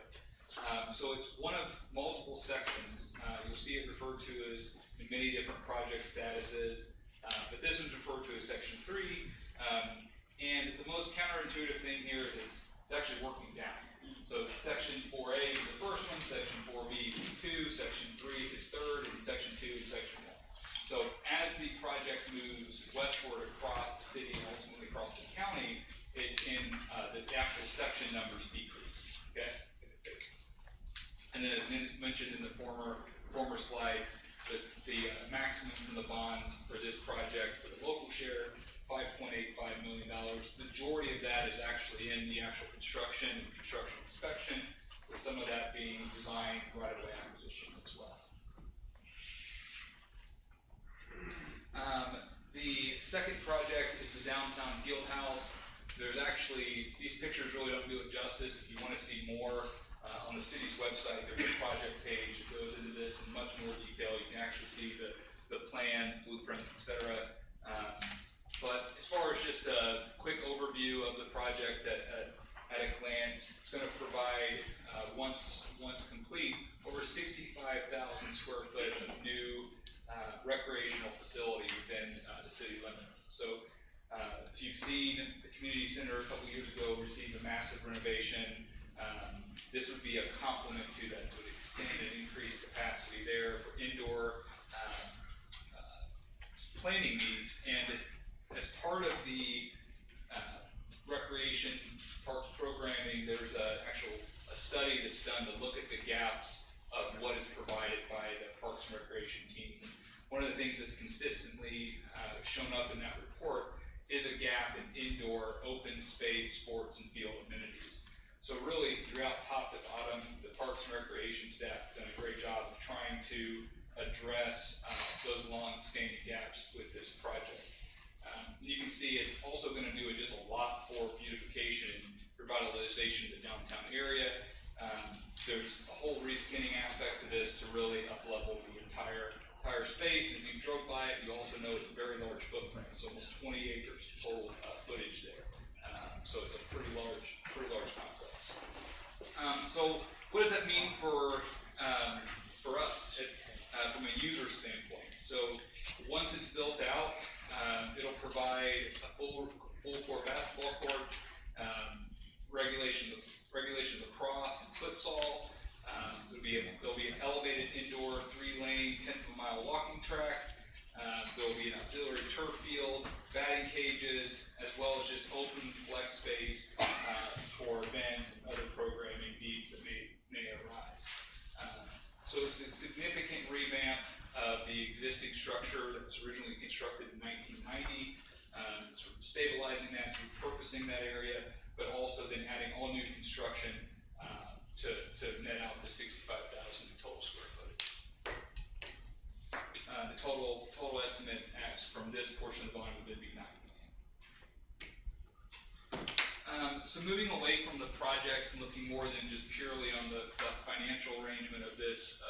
So it's one of multiple sections. You'll see it referred to as in many different project statuses, but this one's referred to as Section 3. And the most counterintuitive thing here is it's actually working down. So Section 4A is the first one, Section 4B is 2, Section 3 is 3rd, and Section 2 is Section 1. So as the project moves westward across the city and ultimately across the county, it's in the actual section numbers decrease. Okay. And then as mentioned in the former slide, the maximum from the bonds for this project for the local share, $5.85 million. The majority of that is actually in the actual construction and construction inspection, with some of that being design right-of-way acquisition as well. The second project is the downtown field house. There's actually, these pictures really don't do it justice. If you want to see more, on the city's website, there's a project page that goes into this in much more detail. You can actually see the plans, blueprints, etc. But as far as just a quick overview of the project at a glance, it's going to provide, once complete, over 65,000 square foot of new recreational facility within the city limits. So if you've seen the community center a couple years ago received a massive renovation, this would be a complement to that. So it would extend and increase capacity there for indoor planning needs. And as part of the recreation parks programming, there's a study that's done to look at the gaps of what is provided by the Parks and Recreation team. One of the things that's consistently shown up in that report is a gap in indoor open space sports and field amenities. So really, throughout top to bottom, the Parks and Recreation staff have done a great job of trying to address those long-standing gaps with this project. You can see it's also going to do just a lot for beautification and revitalization of the downtown area. There's a whole reskinning aspect to this to really up-level the entire space. And if you drove by it, you also know it's a very large footprint. It's almost 20 acres total footage there. So it's a pretty large complex. So what does that mean for us from a user standpoint? So once it's built out, it'll provide a full court basketball court, regulation of lacrosse and futsal. There'll be an elevated indoor 3-lane, 10-mile walking track. There'll be an auxiliary turf field, batting cages, as well as just open flex space for events and other programming needs that may arise. So it's a significant revamp of the existing structure that was originally constructed in 1990, sort of stabilizing that, repurposing that area, but also then adding all new construction to net out the 65,000 in total square footage. The total estimate from this portion of the bond would then be $9 million. So moving away from the projects and looking more than just purely on the financial arrangement of this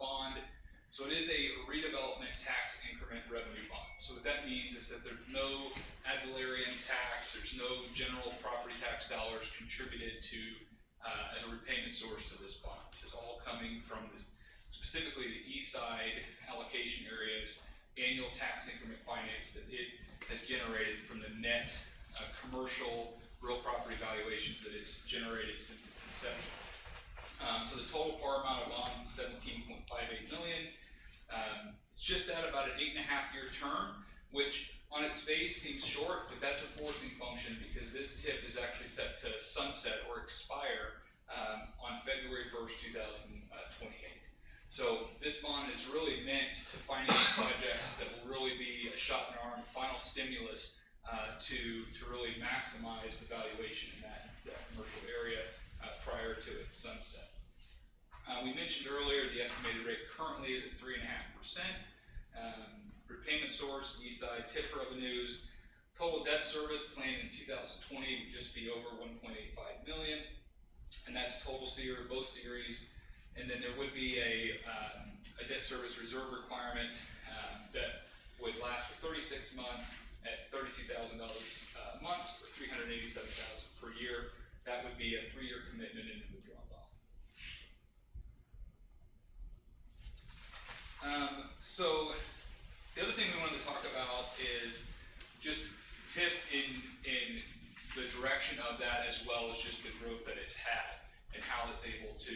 bond. So it is a redevelopment tax increment revenue bond. So what that means is that there's no ad valorem tax, there's no general property tax dollars contributed to as a repayment source to this bond. This is all coming from specifically the east side allocation areas, annual tax increment finance that it has generated from the net commercial real property valuations that it's generated since its inception. So the total par amount of bonds is $17.58 million. It's just at about an 8.5-year term, which on its face seems short, but that's a forcing function because this TIP is actually set to sunset or expire on February 1st, 2028. So this bond is really meant to finance projects that will really be a shot in the arm, final stimulus to really maximize the valuation in that commercial area prior to its sunset. We mentioned earlier the estimated rate currently is at 3.5%. repayment source, east side TIF revenues. Total debt service planned in 2020 would just be over 1.85 million, and that's total SEER, both series. And then there would be a debt service reserve requirement that would last for 36 months at $32,000 a month, or $387,000 per year. That would be a 3-year commitment and it would drop off. So the other thing we wanted to talk about is just TIF in the direction of that, as well as just the growth that it's had and how it's able to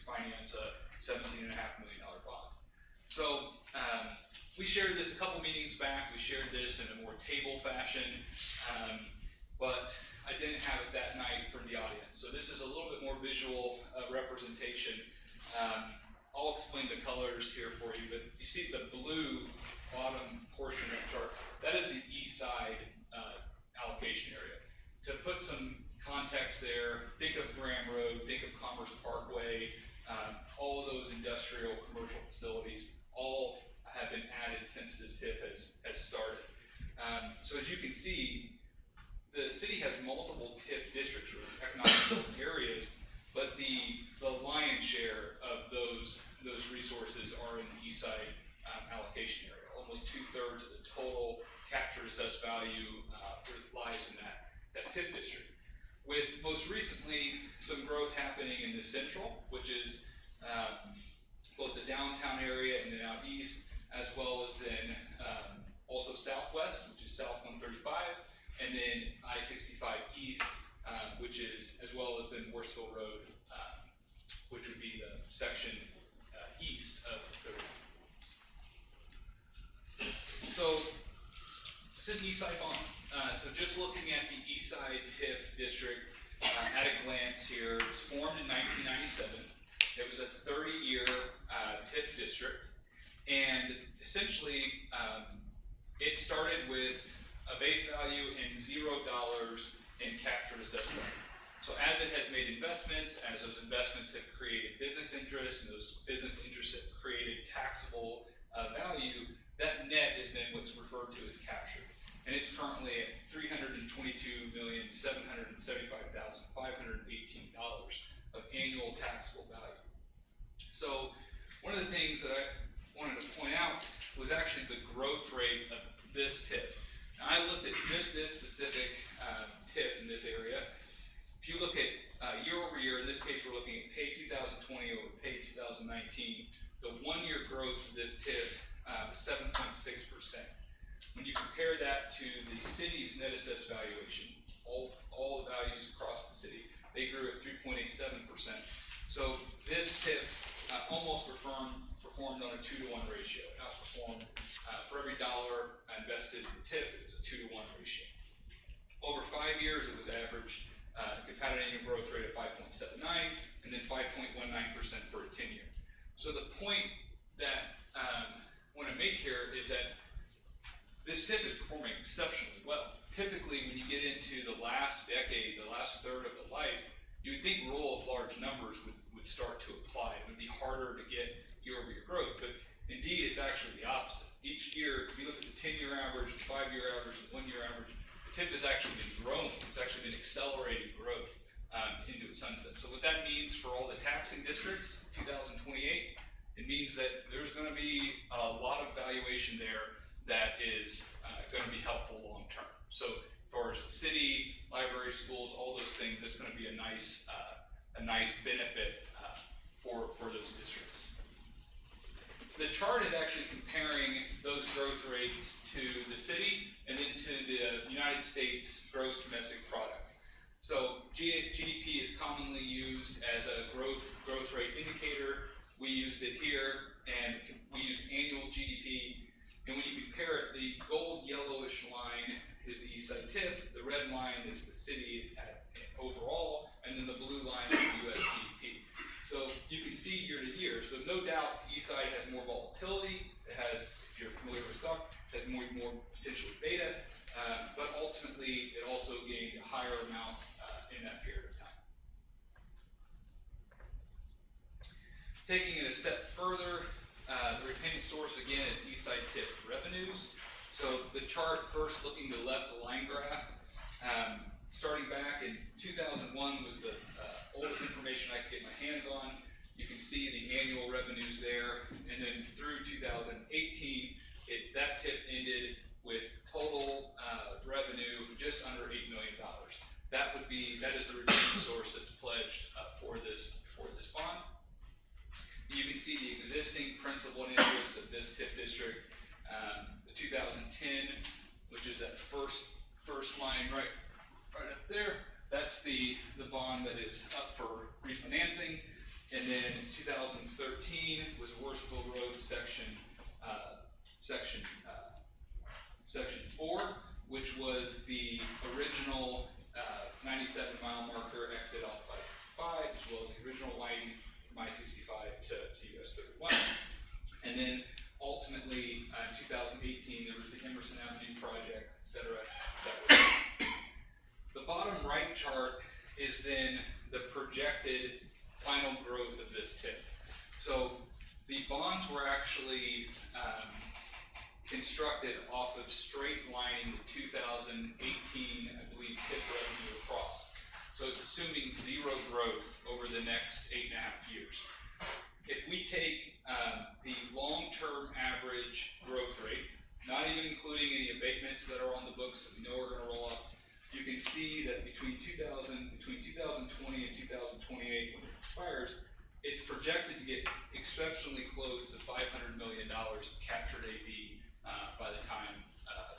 finance a $17.5 million bond. So we shared this a couple meetings back. We shared this in a more table fashion, but I didn't have it that night for the audience. So this is a little bit more visual representation. I'll explain the colors here for you, but you see the blue bottom portion of the chart, that is the east side allocation area. To put some context there, think of Graham Road, think of Commerce Parkway, all of those industrial commercial facilities, all have been added since this TIF has started. So as you can see, the city has multiple TIF districts or economic areas, but the lion's share of those resources are in the east side allocation area. Almost 2/3 of the total captured assessed value lies in that TIF district. With most recently some growth happening in the central, which is both the downtown area and then out east, as well as then also southwest, which is South 135, and then I-65 east, which is, as well as then Worsville Road, which would be the section east of 30. So it's an east side bond. So just looking at the east side TIF district at a glance here, it was formed in 1997. It was a 30-year TIF district, and essentially it started with a base value and $0 in captured assessed value. So as it has made investments, as those investments have created business interests, and those business interests have created taxable value, that net is then what's referred to as captured. And it's currently at $322,775,518 of annual taxable value. So one of the things that I wanted to point out was actually the growth rate of this TIF. Now I looked at just this specific TIF in this area. If you look at year over year, in this case we're looking at pay 2020 over pay 2019, the 1-year growth for this TIF was 7.6%. When you compare that to the city's net assessed valuation, all the values across the city, they grew at 3.87%. So this TIF almost performed on a 2-to-1 ratio. It outperformed for every dollar invested in the TIF, it was a 2-to-1 ratio. Over 5 years, it was averaged compounded annual growth rate of 5.79, and then 5.19% for a 10-year. So the point that I want to make here is that this TIF is performing exceptionally well. Typically, when you get into the last decade, the last third of the life, you would think rule of large numbers would start to apply. It would be harder to get year-over-year growth, but indeed, it's actually the opposite. Each year, if you look at the 10-year average, the 5-year average, the 1-year average, the TIF has actually been growing. It's actually been accelerating growth into its sunset. So what that means for all the taxing districts, 2028, it means that there's going to be a lot of valuation there that is going to be helpful long term. So as far as the city, library, schools, all those things, that's going to be a nice benefit for those districts. The chart is actually comparing those growth rates to the city and then to the United States gross domestic product. So GDP is commonly used as a growth rate indicator. We used it here, and we used annual GDP. And when you compare it, the gold yellowish line is the east side TIF, the red line is the city overall, and then the blue line is the US GDP. So you can see year to year. So no doubt the east side has more volatility. It has, if you're familiar with stock, it has more potentially beta, but ultimately it also gained a higher amount in that period of time. Taking it a step further, The repayment source again is Eastside TIF revenues. So the chart first looking to the left, the line graph, starting back in 2001 was the oldest information I could get my hands on. You can see the annual revenues there, and then through 2018, that TIF ended with total revenue just under $8 million. That is the repayment source that's pledged for this bond. You can see the existing principal and interest of this TIF district. The 2010, which is that first line right up there, that's the bond that is up for refinancing. And then 2013 was Worsville Road section 4, which was the original 97-mile marker exit off I-65, as well as the original widening from I-65 to US 31. And then ultimately, in 2018, there was the Emerson Avenue projects, et cetera. The bottom right chart is then the projected final growth of this TIF. So the bonds were actually constructed off of straight lining the 2018, I believe, TIF revenue across. So it's assuming zero growth over the next 8.5 years. If we take the long-term average growth rate, not even including any abatements that are on the books that we know are going to roll up, you can see that between 2020 and 2028, when it expires, it's projected to get exceptionally close to $500 million of captured AV by the time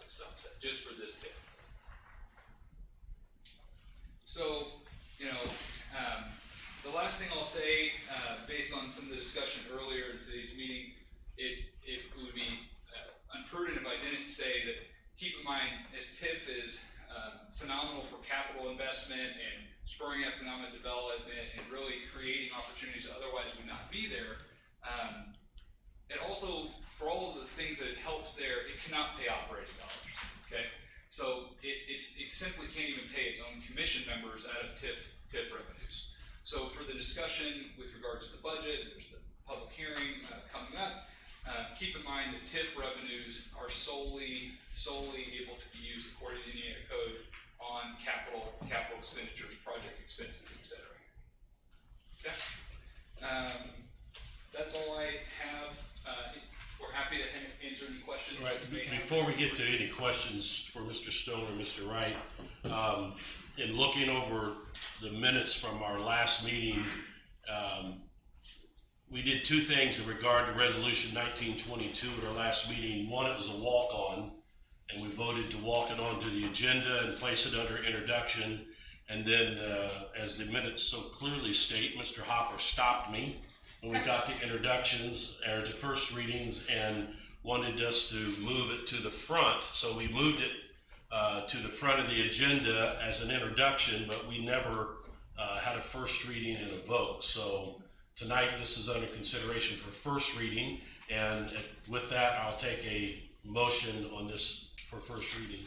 it's sunset, just for this TIF. So, the last thing I'll say, based on some of the discussion earlier in today's meeting, it would be imprudent if I didn't say that, keep in mind, as TIF is phenomenal for capital investment and spurring economic development and really creating opportunities that otherwise would not be there, it also, for all of the things that it helps there, it cannot pay operating dollars, okay? So it simply can't even pay its own commission members out of TIF revenues. So for the discussion with regards to the budget, there's the public hearing coming up. Keep in mind that TIF revenues are solely able to be used according to the Indiana Code on capital expenditures, project expenses, etc. Okay. That's all I have. We're happy to answer any questions. Right. Before we get to any questions for Mr. Stone or Mr. Wright, in looking over the minutes from our last meeting, we did two things in regard to Resolution 1922 at our last meeting. One, it was a walk-on, and we voted to walk it onto the agenda and place it under introduction. And then, as the minutes so clearly state, Mr. Hopper stopped me when we got the introductions, or the first readings, and wanted us to move it to the front. So we moved it to the front of the agenda as an introduction, but we never had a first reading and a vote. So tonight, this is under consideration for first reading, and with that, I'll take a motion on this for first reading.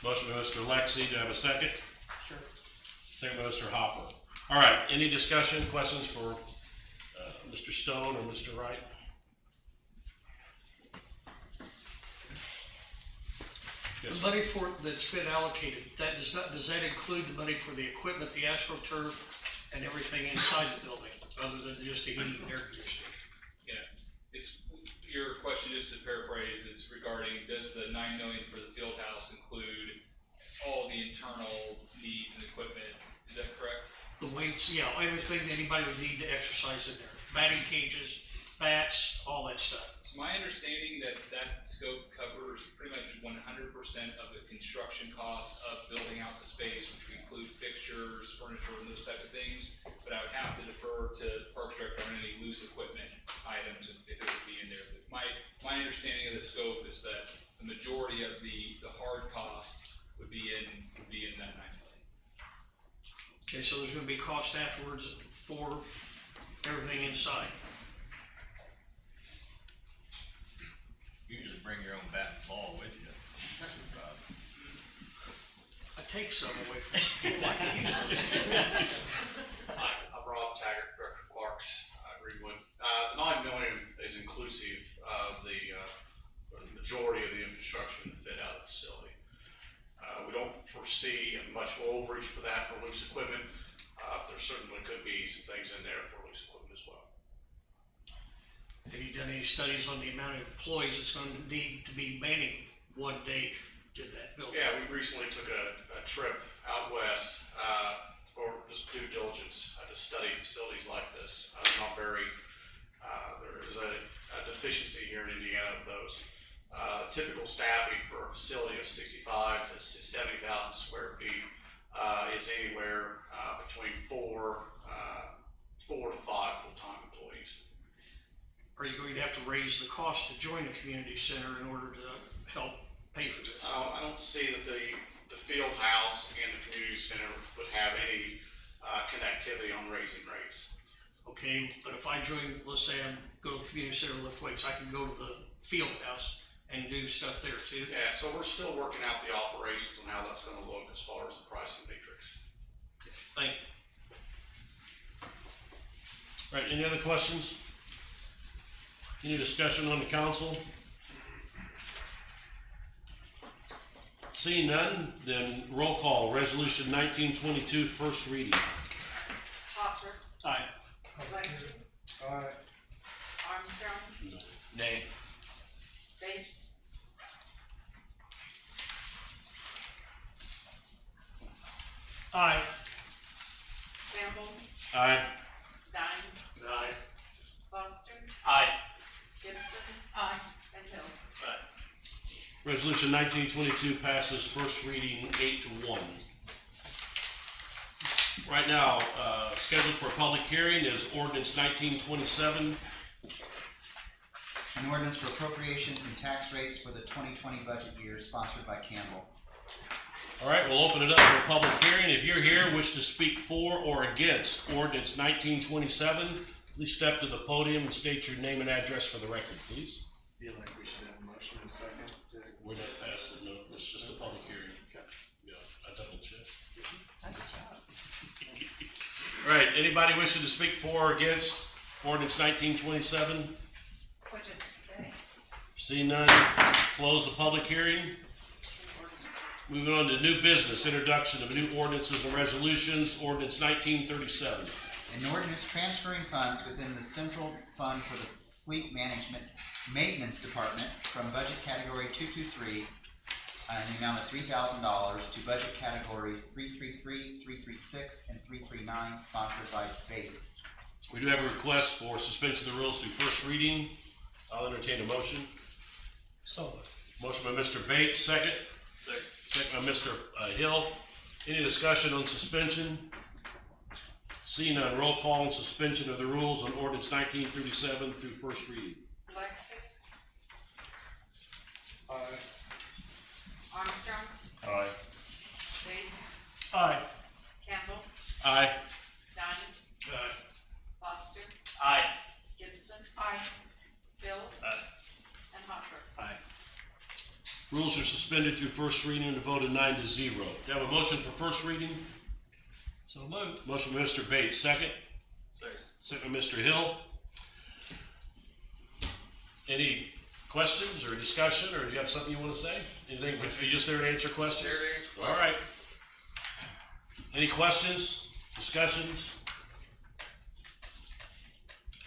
Motion by Mr. Lexi, do I have a second? Sure. Second by Mr. Hopper. All right, any discussion, questions for Mr. Stone or Mr. Wright? Yes. The money that's been allocated, does that include the money for the equipment, the AstroTurf, and everything inside the building, other than just the heating and air conditioning? Yeah, your question, just to paraphrase, is regarding, does the $9 million for the field house include all the internal needs and equipment? Is that correct? The weights, yeah, everything that anybody would need to exercise in there, batting cages, bats, all that stuff. It's my understanding that that scope covers pretty much 100% of the construction costs of building out the space, which would include fixtures, furniture, and those type of things. But I would have to defer to Parks Director on any loose equipment items if it would be in there. But my understanding of the scope is that the majority of the hard cost would be in that $9 million. Okay, so there's gonna be cost afterwards for everything inside. Usually bring your own bat and ball with you. I take some away from people. I can use them. Hi, I'm Rob Taggart, Director of Parks, Greenwood. The $9 million is inclusive of the majority of the infrastructure and the fit out of the facility. We don't foresee much overreach for that for loose equipment. There certainly could be some things in there for loose equipment as well. Have you done any studies on the amount of employees that's gonna need to be manning one day to that building? Yeah, we recently took a trip out west for just due diligence to study facilities like this. Not very, there is a deficiency here in Indiana of those. Typical staffing for a facility of 65 to 70,000 square feet is anywhere between four to five full-time employees. Are you going to have to raise the cost to join the community center in order to help pay for this? I don't see that the field house and the community center would have any connectivity on raising rates. Okay, but if I join, let's say I go to the community center, lift weights, I can go to the field house and do stuff there too? Yeah, so we're still working out the operations and how that's gonna look as far as the pricing matrix. Thank you. All right, any other questions? Any discussion on the council? Seeing none, then roll call, resolution 1922, first reading. Hopper. Aye. Lexi. Aye. Armstrong. Nay. Bates. Aye. Campbell. Aye. Dine. Aye. Foster. Aye. Gibson. Aye. And Hill. Resolution 1922 passes first reading 8-1. Right now, scheduled for public hearing is ordinance 1927. An ordinance for appropriations and tax rates for the 2020 budget year sponsored by Campbell. All right, we'll open it up for a public hearing. If you're here, wish to speak for or against ordinance 1927, please step to the podium and state your name and address for the record, please. Feel like we should have a motion in a second. We're not passing, no, it's just a public hearing. Yeah, I double checked. Nice job. All right, anybody wishing to speak for or against ordinance 1927? What did it say? Seeing none, close the public hearing. Moving on to new business, introduction of new ordinances and resolutions, ordinance 1937. An ordinance transferring funds within the central fund for the fleet management maintenance department from budget category 223 in the amount of $3,000 to budget categories 333, 336, and 339, sponsored by Bates. We do have a request for suspension of the rules through first reading. I'll entertain a motion. So. Motion by Mr. Bates, second. Second by Mr. Hill. Any discussion on suspension? Seeing none, roll call on suspension of the rules on ordinance 1937 through first reading. Lexi. Aye. Armstrong. Aye. Bates. Aye. Campbell. Aye. Dine. Aye. Foster. Aye. Gibson. Aye. Hill. Aye. And Hopper. Aye. Rules are suspended through first reading and voted 9-0. Do you have a motion for first reading? So moved. Motion by Mr. Bates, second. Second by Mr. Hill. Any questions or discussion, or do you have something you want to say? Anything, are you just there to answer questions? There to answer questions. All right. Any questions, discussions?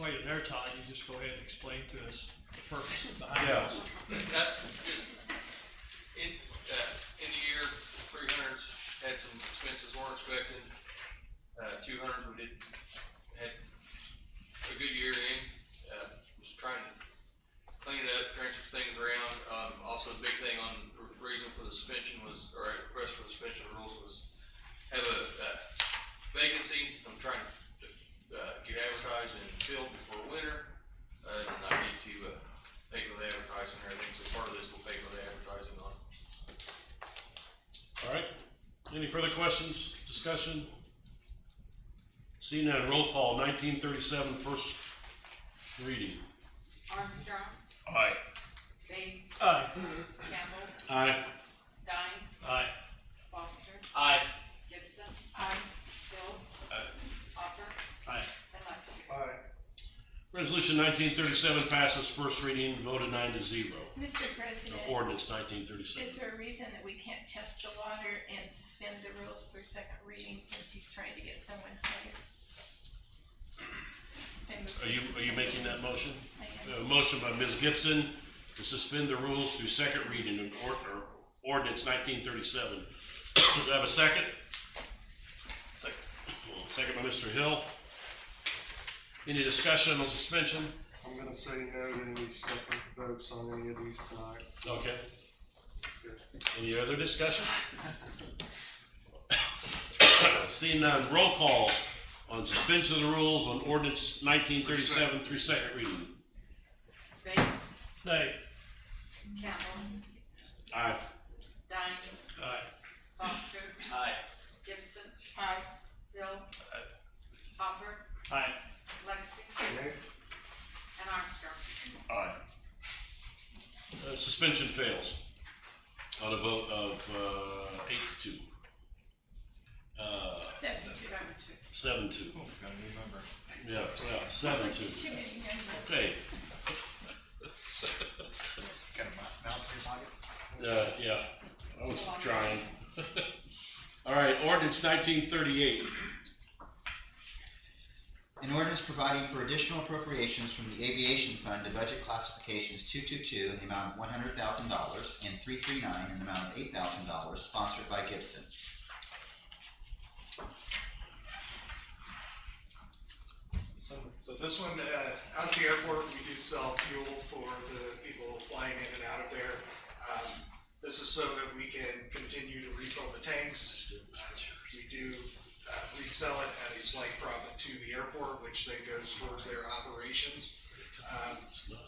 Wait, in their time, you just go ahead and explain to us the purpose behind Yeah. this. Just, in the year, 300s had some expenses weren't expected. 200s we did, had a good year in, was trying to clean it up, transfer things around. Also the big thing on the reason for the suspension was, or request for the suspension of rules was have a vacancy. I'm trying to get advertised and filled before winter, and I need to pay for the advertising and everything, so part of this will pay for the advertising on it. All right. Any further questions, discussion? Seeing none, roll call, 1937, first reading. Armstrong. Aye. Bates. Aye. Campbell. Aye. Dine. Aye. Foster. Aye. Gibson. Aye. Hill. Aye. Hopper. Aye. And Lexi. Aye. Resolution 1937 passes first reading, voted 9-0. Mr. President, Ordinance 1937. is there a reason that we can't test the water and suspend the rules through second reading since he's trying to get someone hired? Are you making that motion? I am. A motion by Ms. Gibson to suspend the rules through second reading of ordinance 1937. Do I have a second? Second. Second by Mr. Hill. Any discussion on suspension? I'm gonna say no to any separate votes on any of these tonight. Okay. Any other discussion? Seeing none, roll call on suspension of the rules on ordinance 1937 through second reading. Bates, Nay. Campbell, Aye. Dine, Aye. Foster, Aye. Gibson, Aye. Hill, Hopper, Aye. Lexi, Nay? and Armstrong. Aye. Suspension fails on a vote of 8-2. 7-2. 7-2. Oh, got a new member. Yeah, 7-2. Too many numbers. Okay, Got a mouse in your pocket? yeah, I was trying. All right, ordinance 1938. An ordinance providing for additional appropriations from the aviation fund to budget classifications 222 in the amount of $100,000 and 339 in the amount of $8,000, sponsored by Gibson. So this one, out at the airport, we do sell fuel for the people flying in and out of there. This is so that we can continue to refill the tanks. We do resell it at a slight profit to the airport, which then goes towards their operations.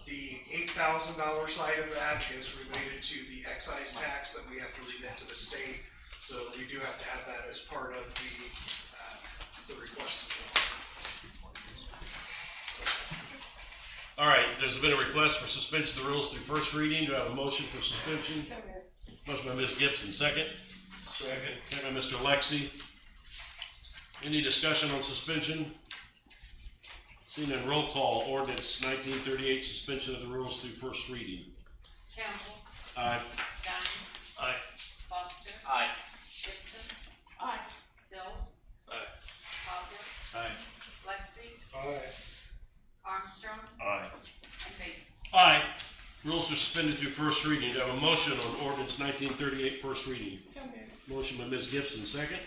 The $8,000 side of that is related to the excise tax that we have to remit to the state. So we do have to have that as part of the request as well. All right, there's been a request for suspension of the rules through first reading. Do I have a motion for suspension? So moved. Motion by Ms. Gibson, second. Second. Second by Mr. Lexi. Any discussion on suspension? Seeing none, roll call, ordinance 1938, suspension of the rules through first reading. Campbell, Aye. Dine, Aye. Foster, Aye. Gibson, Aye. Hill, Aye. Hopper, Aye. Lexi, Aye. Armstrong, Aye. and Bates. Aye. Rules are suspended through first reading. Do I have a motion on ordinance 1938, first reading? So moved. Motion by Ms. Gibson, second.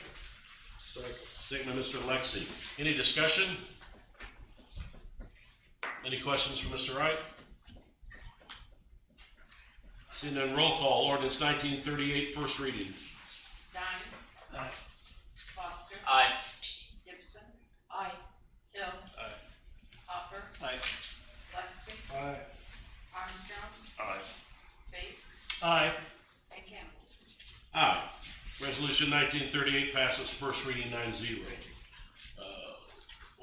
Second. Second by Mr. Lexi. Any discussion? Any questions for Mr. Wright? Seeing none, roll call, ordinance 1938, first reading. Dine, Aye. Foster, Aye. Gibson, Aye. Hill, Aye. Hopper, Aye. Lexi, Aye. Armstrong, Aye. Bates, Aye. and Campbell. Aye. Resolution 1938 passes first reading 9-0.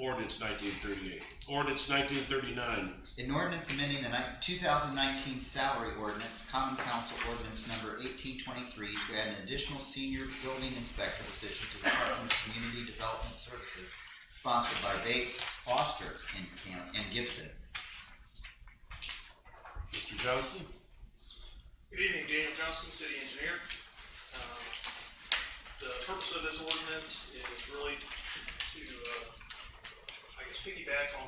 Ordinance 1938. Ordinance 1939. An ordinance amending the 2019 salary ordinance, Common Council Ordinance Number 1823, to add an additional senior building inspector position to the Department of Community Development Services, sponsored by Bates, Foster, and Gibson. Mr. Johnson? Good evening, Daniel Johnston, City Engineer. The purpose of this ordinance is really to, piggyback on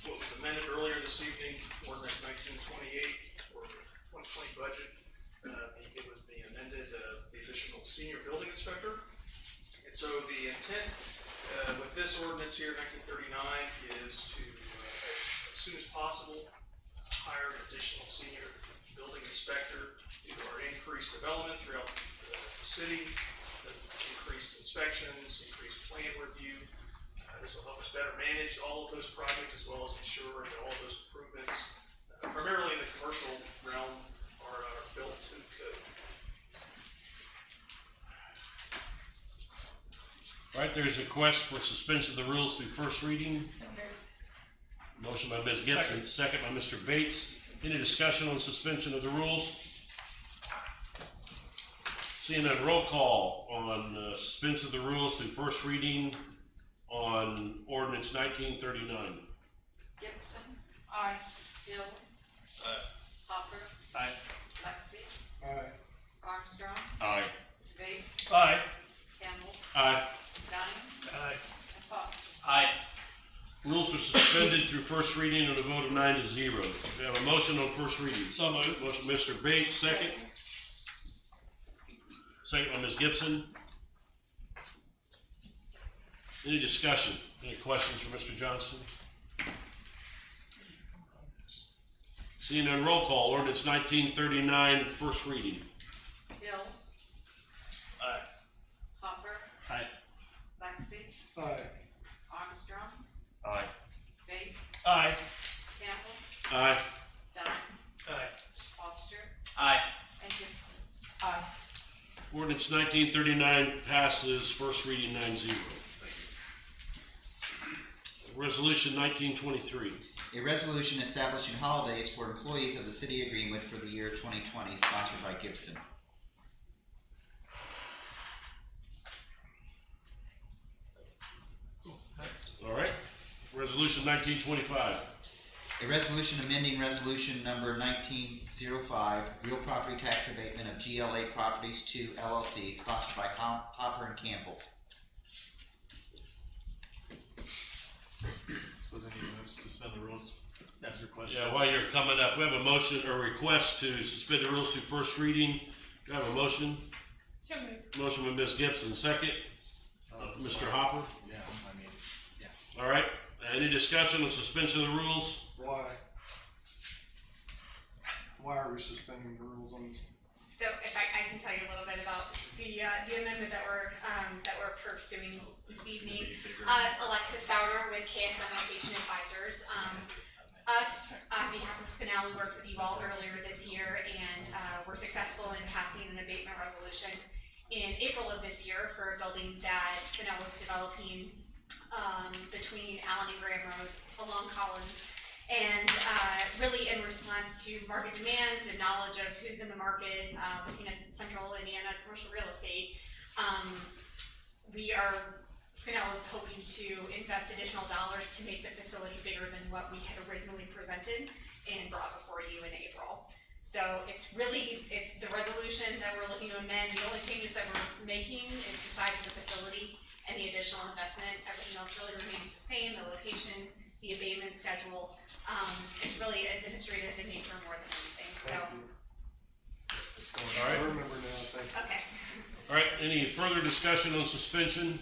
what was amended earlier this evening, ordinance 1928 for 2020 budget. It was the amended, the additional senior building inspector. And so the intent with this ordinance here, 1939, is to, as soon as possible, hire an additional senior building inspector due to our increased development throughout the city, increased inspections, increased plan review. This will help us better manage all of those projects as well as ensure that all of those improvements, primarily in the commercial realm, are built to code. All right, there's a request for suspension of the rules through first reading. So moved. Motion by Ms. Gibson, second by Mr. Bates. Any discussion on suspension of the rules? Seeing none, roll call on suspension of the rules through first reading on ordinance 1939. Gibson, through first reading on a vote of 9-0. We have a motion on first reading. So moved. Motion by Mr. Bates, second. Second by Ms. Gibson. Any discussion? Any questions for Mr. Johnston? Seeing none, roll call. Ordinance 1939, first reading. Hill. Aye. Hopper. Aye. Lexi. Aye. Armstrong. Aye. Bates. Aye. Campbell. Aye. Dunn. Aye. Foster. Aye. And Gibson. Aye. Ordinance 1939 passes first reading 9-0. Resolution 1923. A resolution establishing holidays for employees of the city of Greenwood for the year 2020, sponsored by Gibson. All right. Resolution 1925. A resolution amending resolution number 1905, real property tax abatement of GLA Properties 2 LLC, sponsored by Hopper and Campbell. Suppose I need to move to suspend the rules as requested. Yeah, while you're coming up, we have a motion or request to suspend the rules through first reading. Do I have a motion? So moved. Motion by Ms. Gibson, second. Mr. Hopper. Yeah, I mean, yeah. All right. Any discussion on suspension of the rules? Why? Why are we suspending the rules on this? So if I can tell you a little bit about the amendment that we're pursuing this evening. Alexis Souter with KSM Location Advisors. Us, on behalf of Spinell, we worked with you all earlier this year and were successful in passing an abatement resolution in April of this year for a building that Spinell was developing between Allen and Graham Road along Collins. And really in response to market demands and knowledge of who's in the market, looking at central Indiana commercial real estate, Spinell is hoping to invest additional dollars to make the facility bigger than what we had originally presented and brought before you in April. So it's really, the resolution that we're looking to amend, the only changes that we're making is the size of the facility and the additional investment. Everything else really remains the same, the location, the abatement schedule. It's really administrative in nature more than anything, so. All right. I remember now, thank you. Okay. All right. Any further discussion on suspension?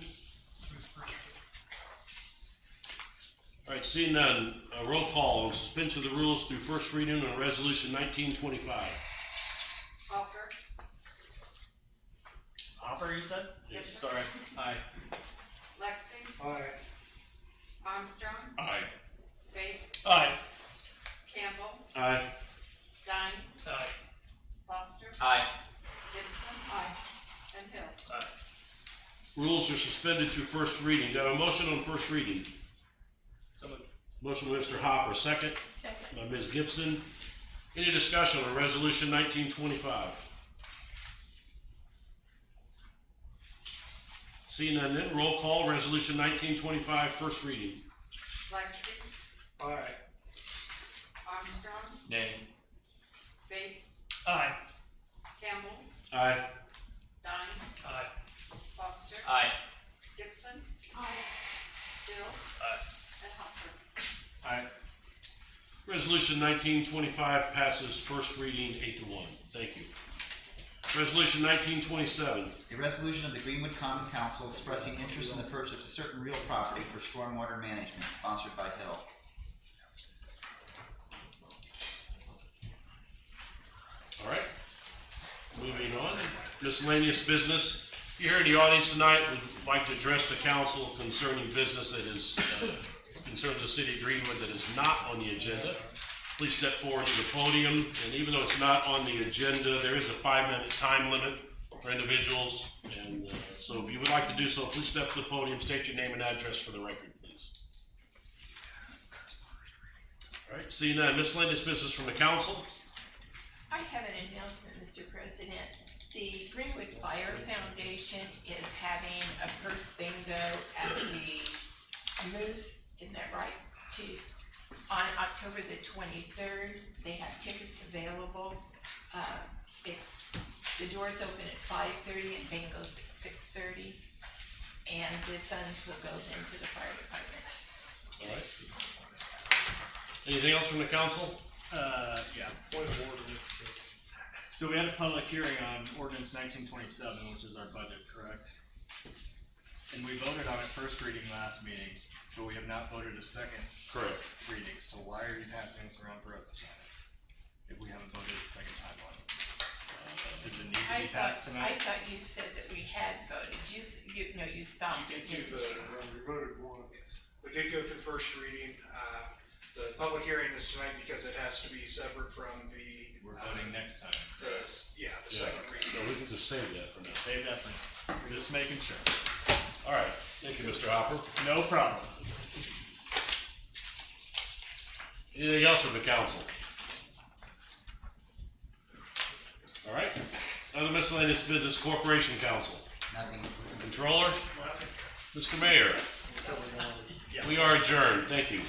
All right. Seeing none, roll call on suspension of the rules through first reading on resolution 1925. Hopper. Hopper, you said? Yes. Sorry. Aye. Lexi. Aye. Armstrong. Aye. Bates. Aye. Campbell. Aye. Dunn. Aye. Foster. Aye. Gibson. Aye. And Hill. Aye. Rules are suspended through first reading. Do I have a motion on first reading? So moved. Motion by Mr. Hopper, second. Second. By Ms. Gibson. Any discussion on resolution 1925? Seeing none, then roll call, resolution 1925, first reading. Lexi. Aye. Armstrong. Nay. Bates. Aye. Campbell. Aye. Dunn. Aye. Foster. Aye. Gibson. Aye. Hill. Aye. And Hopper. Aye. Resolution 1925 passes first reading 8-1. Thank you. Resolution 1927. A resolution of the Greenwood Common Council expressing interest in the purchase of certain real property for stormwater management, sponsored by Hill. All right. Moving on. Miscellaneous business. If you're here in the audience tonight, would like to address the council concerning business that is concerns the city of Greenwood that is not on the agenda. Please step forward to the podium, and even though it's not on the agenda, there is a 5-minute time limit for individuals, and so if you would like to do so, please step to the podium, state your name and address for the record, please. All right, seeing none, miscellaneous business from the council. I have an announcement, Mr. President. The Greenwood Fire Foundation is having a purse bingo at the Moose, isn't that right, Chief? On October the 23rd, they have tickets available. The doors open at 5:30 and bingo's at 6:30. And the funds will go then to the fire department. All right. Anything else from the council? Yeah. Point of order. So we had a public hearing on ordinance 1927, which is our budget, correct? And we voted on it first reading last meeting, but we have not voted a second Correct. reading. So why are you passing this around for us to sign it? If we haven't voted a second time on it? Does it need to be passed I tonight? thought you said that we had voted. No, you stopped it, didn't you? We voted once. We did go through first reading. The public hearing is tonight because it has to be separate from the. We're voting next time. The second reading. So we can just save that for now. Save that for, we're just making sure. All right, thank you, Mr. Hopper. No problem. Anything else from the council? All right, other miscellaneous business, Corporation Council. Nothing. Controller? Mr. Mayor? We are adjourned, thank you.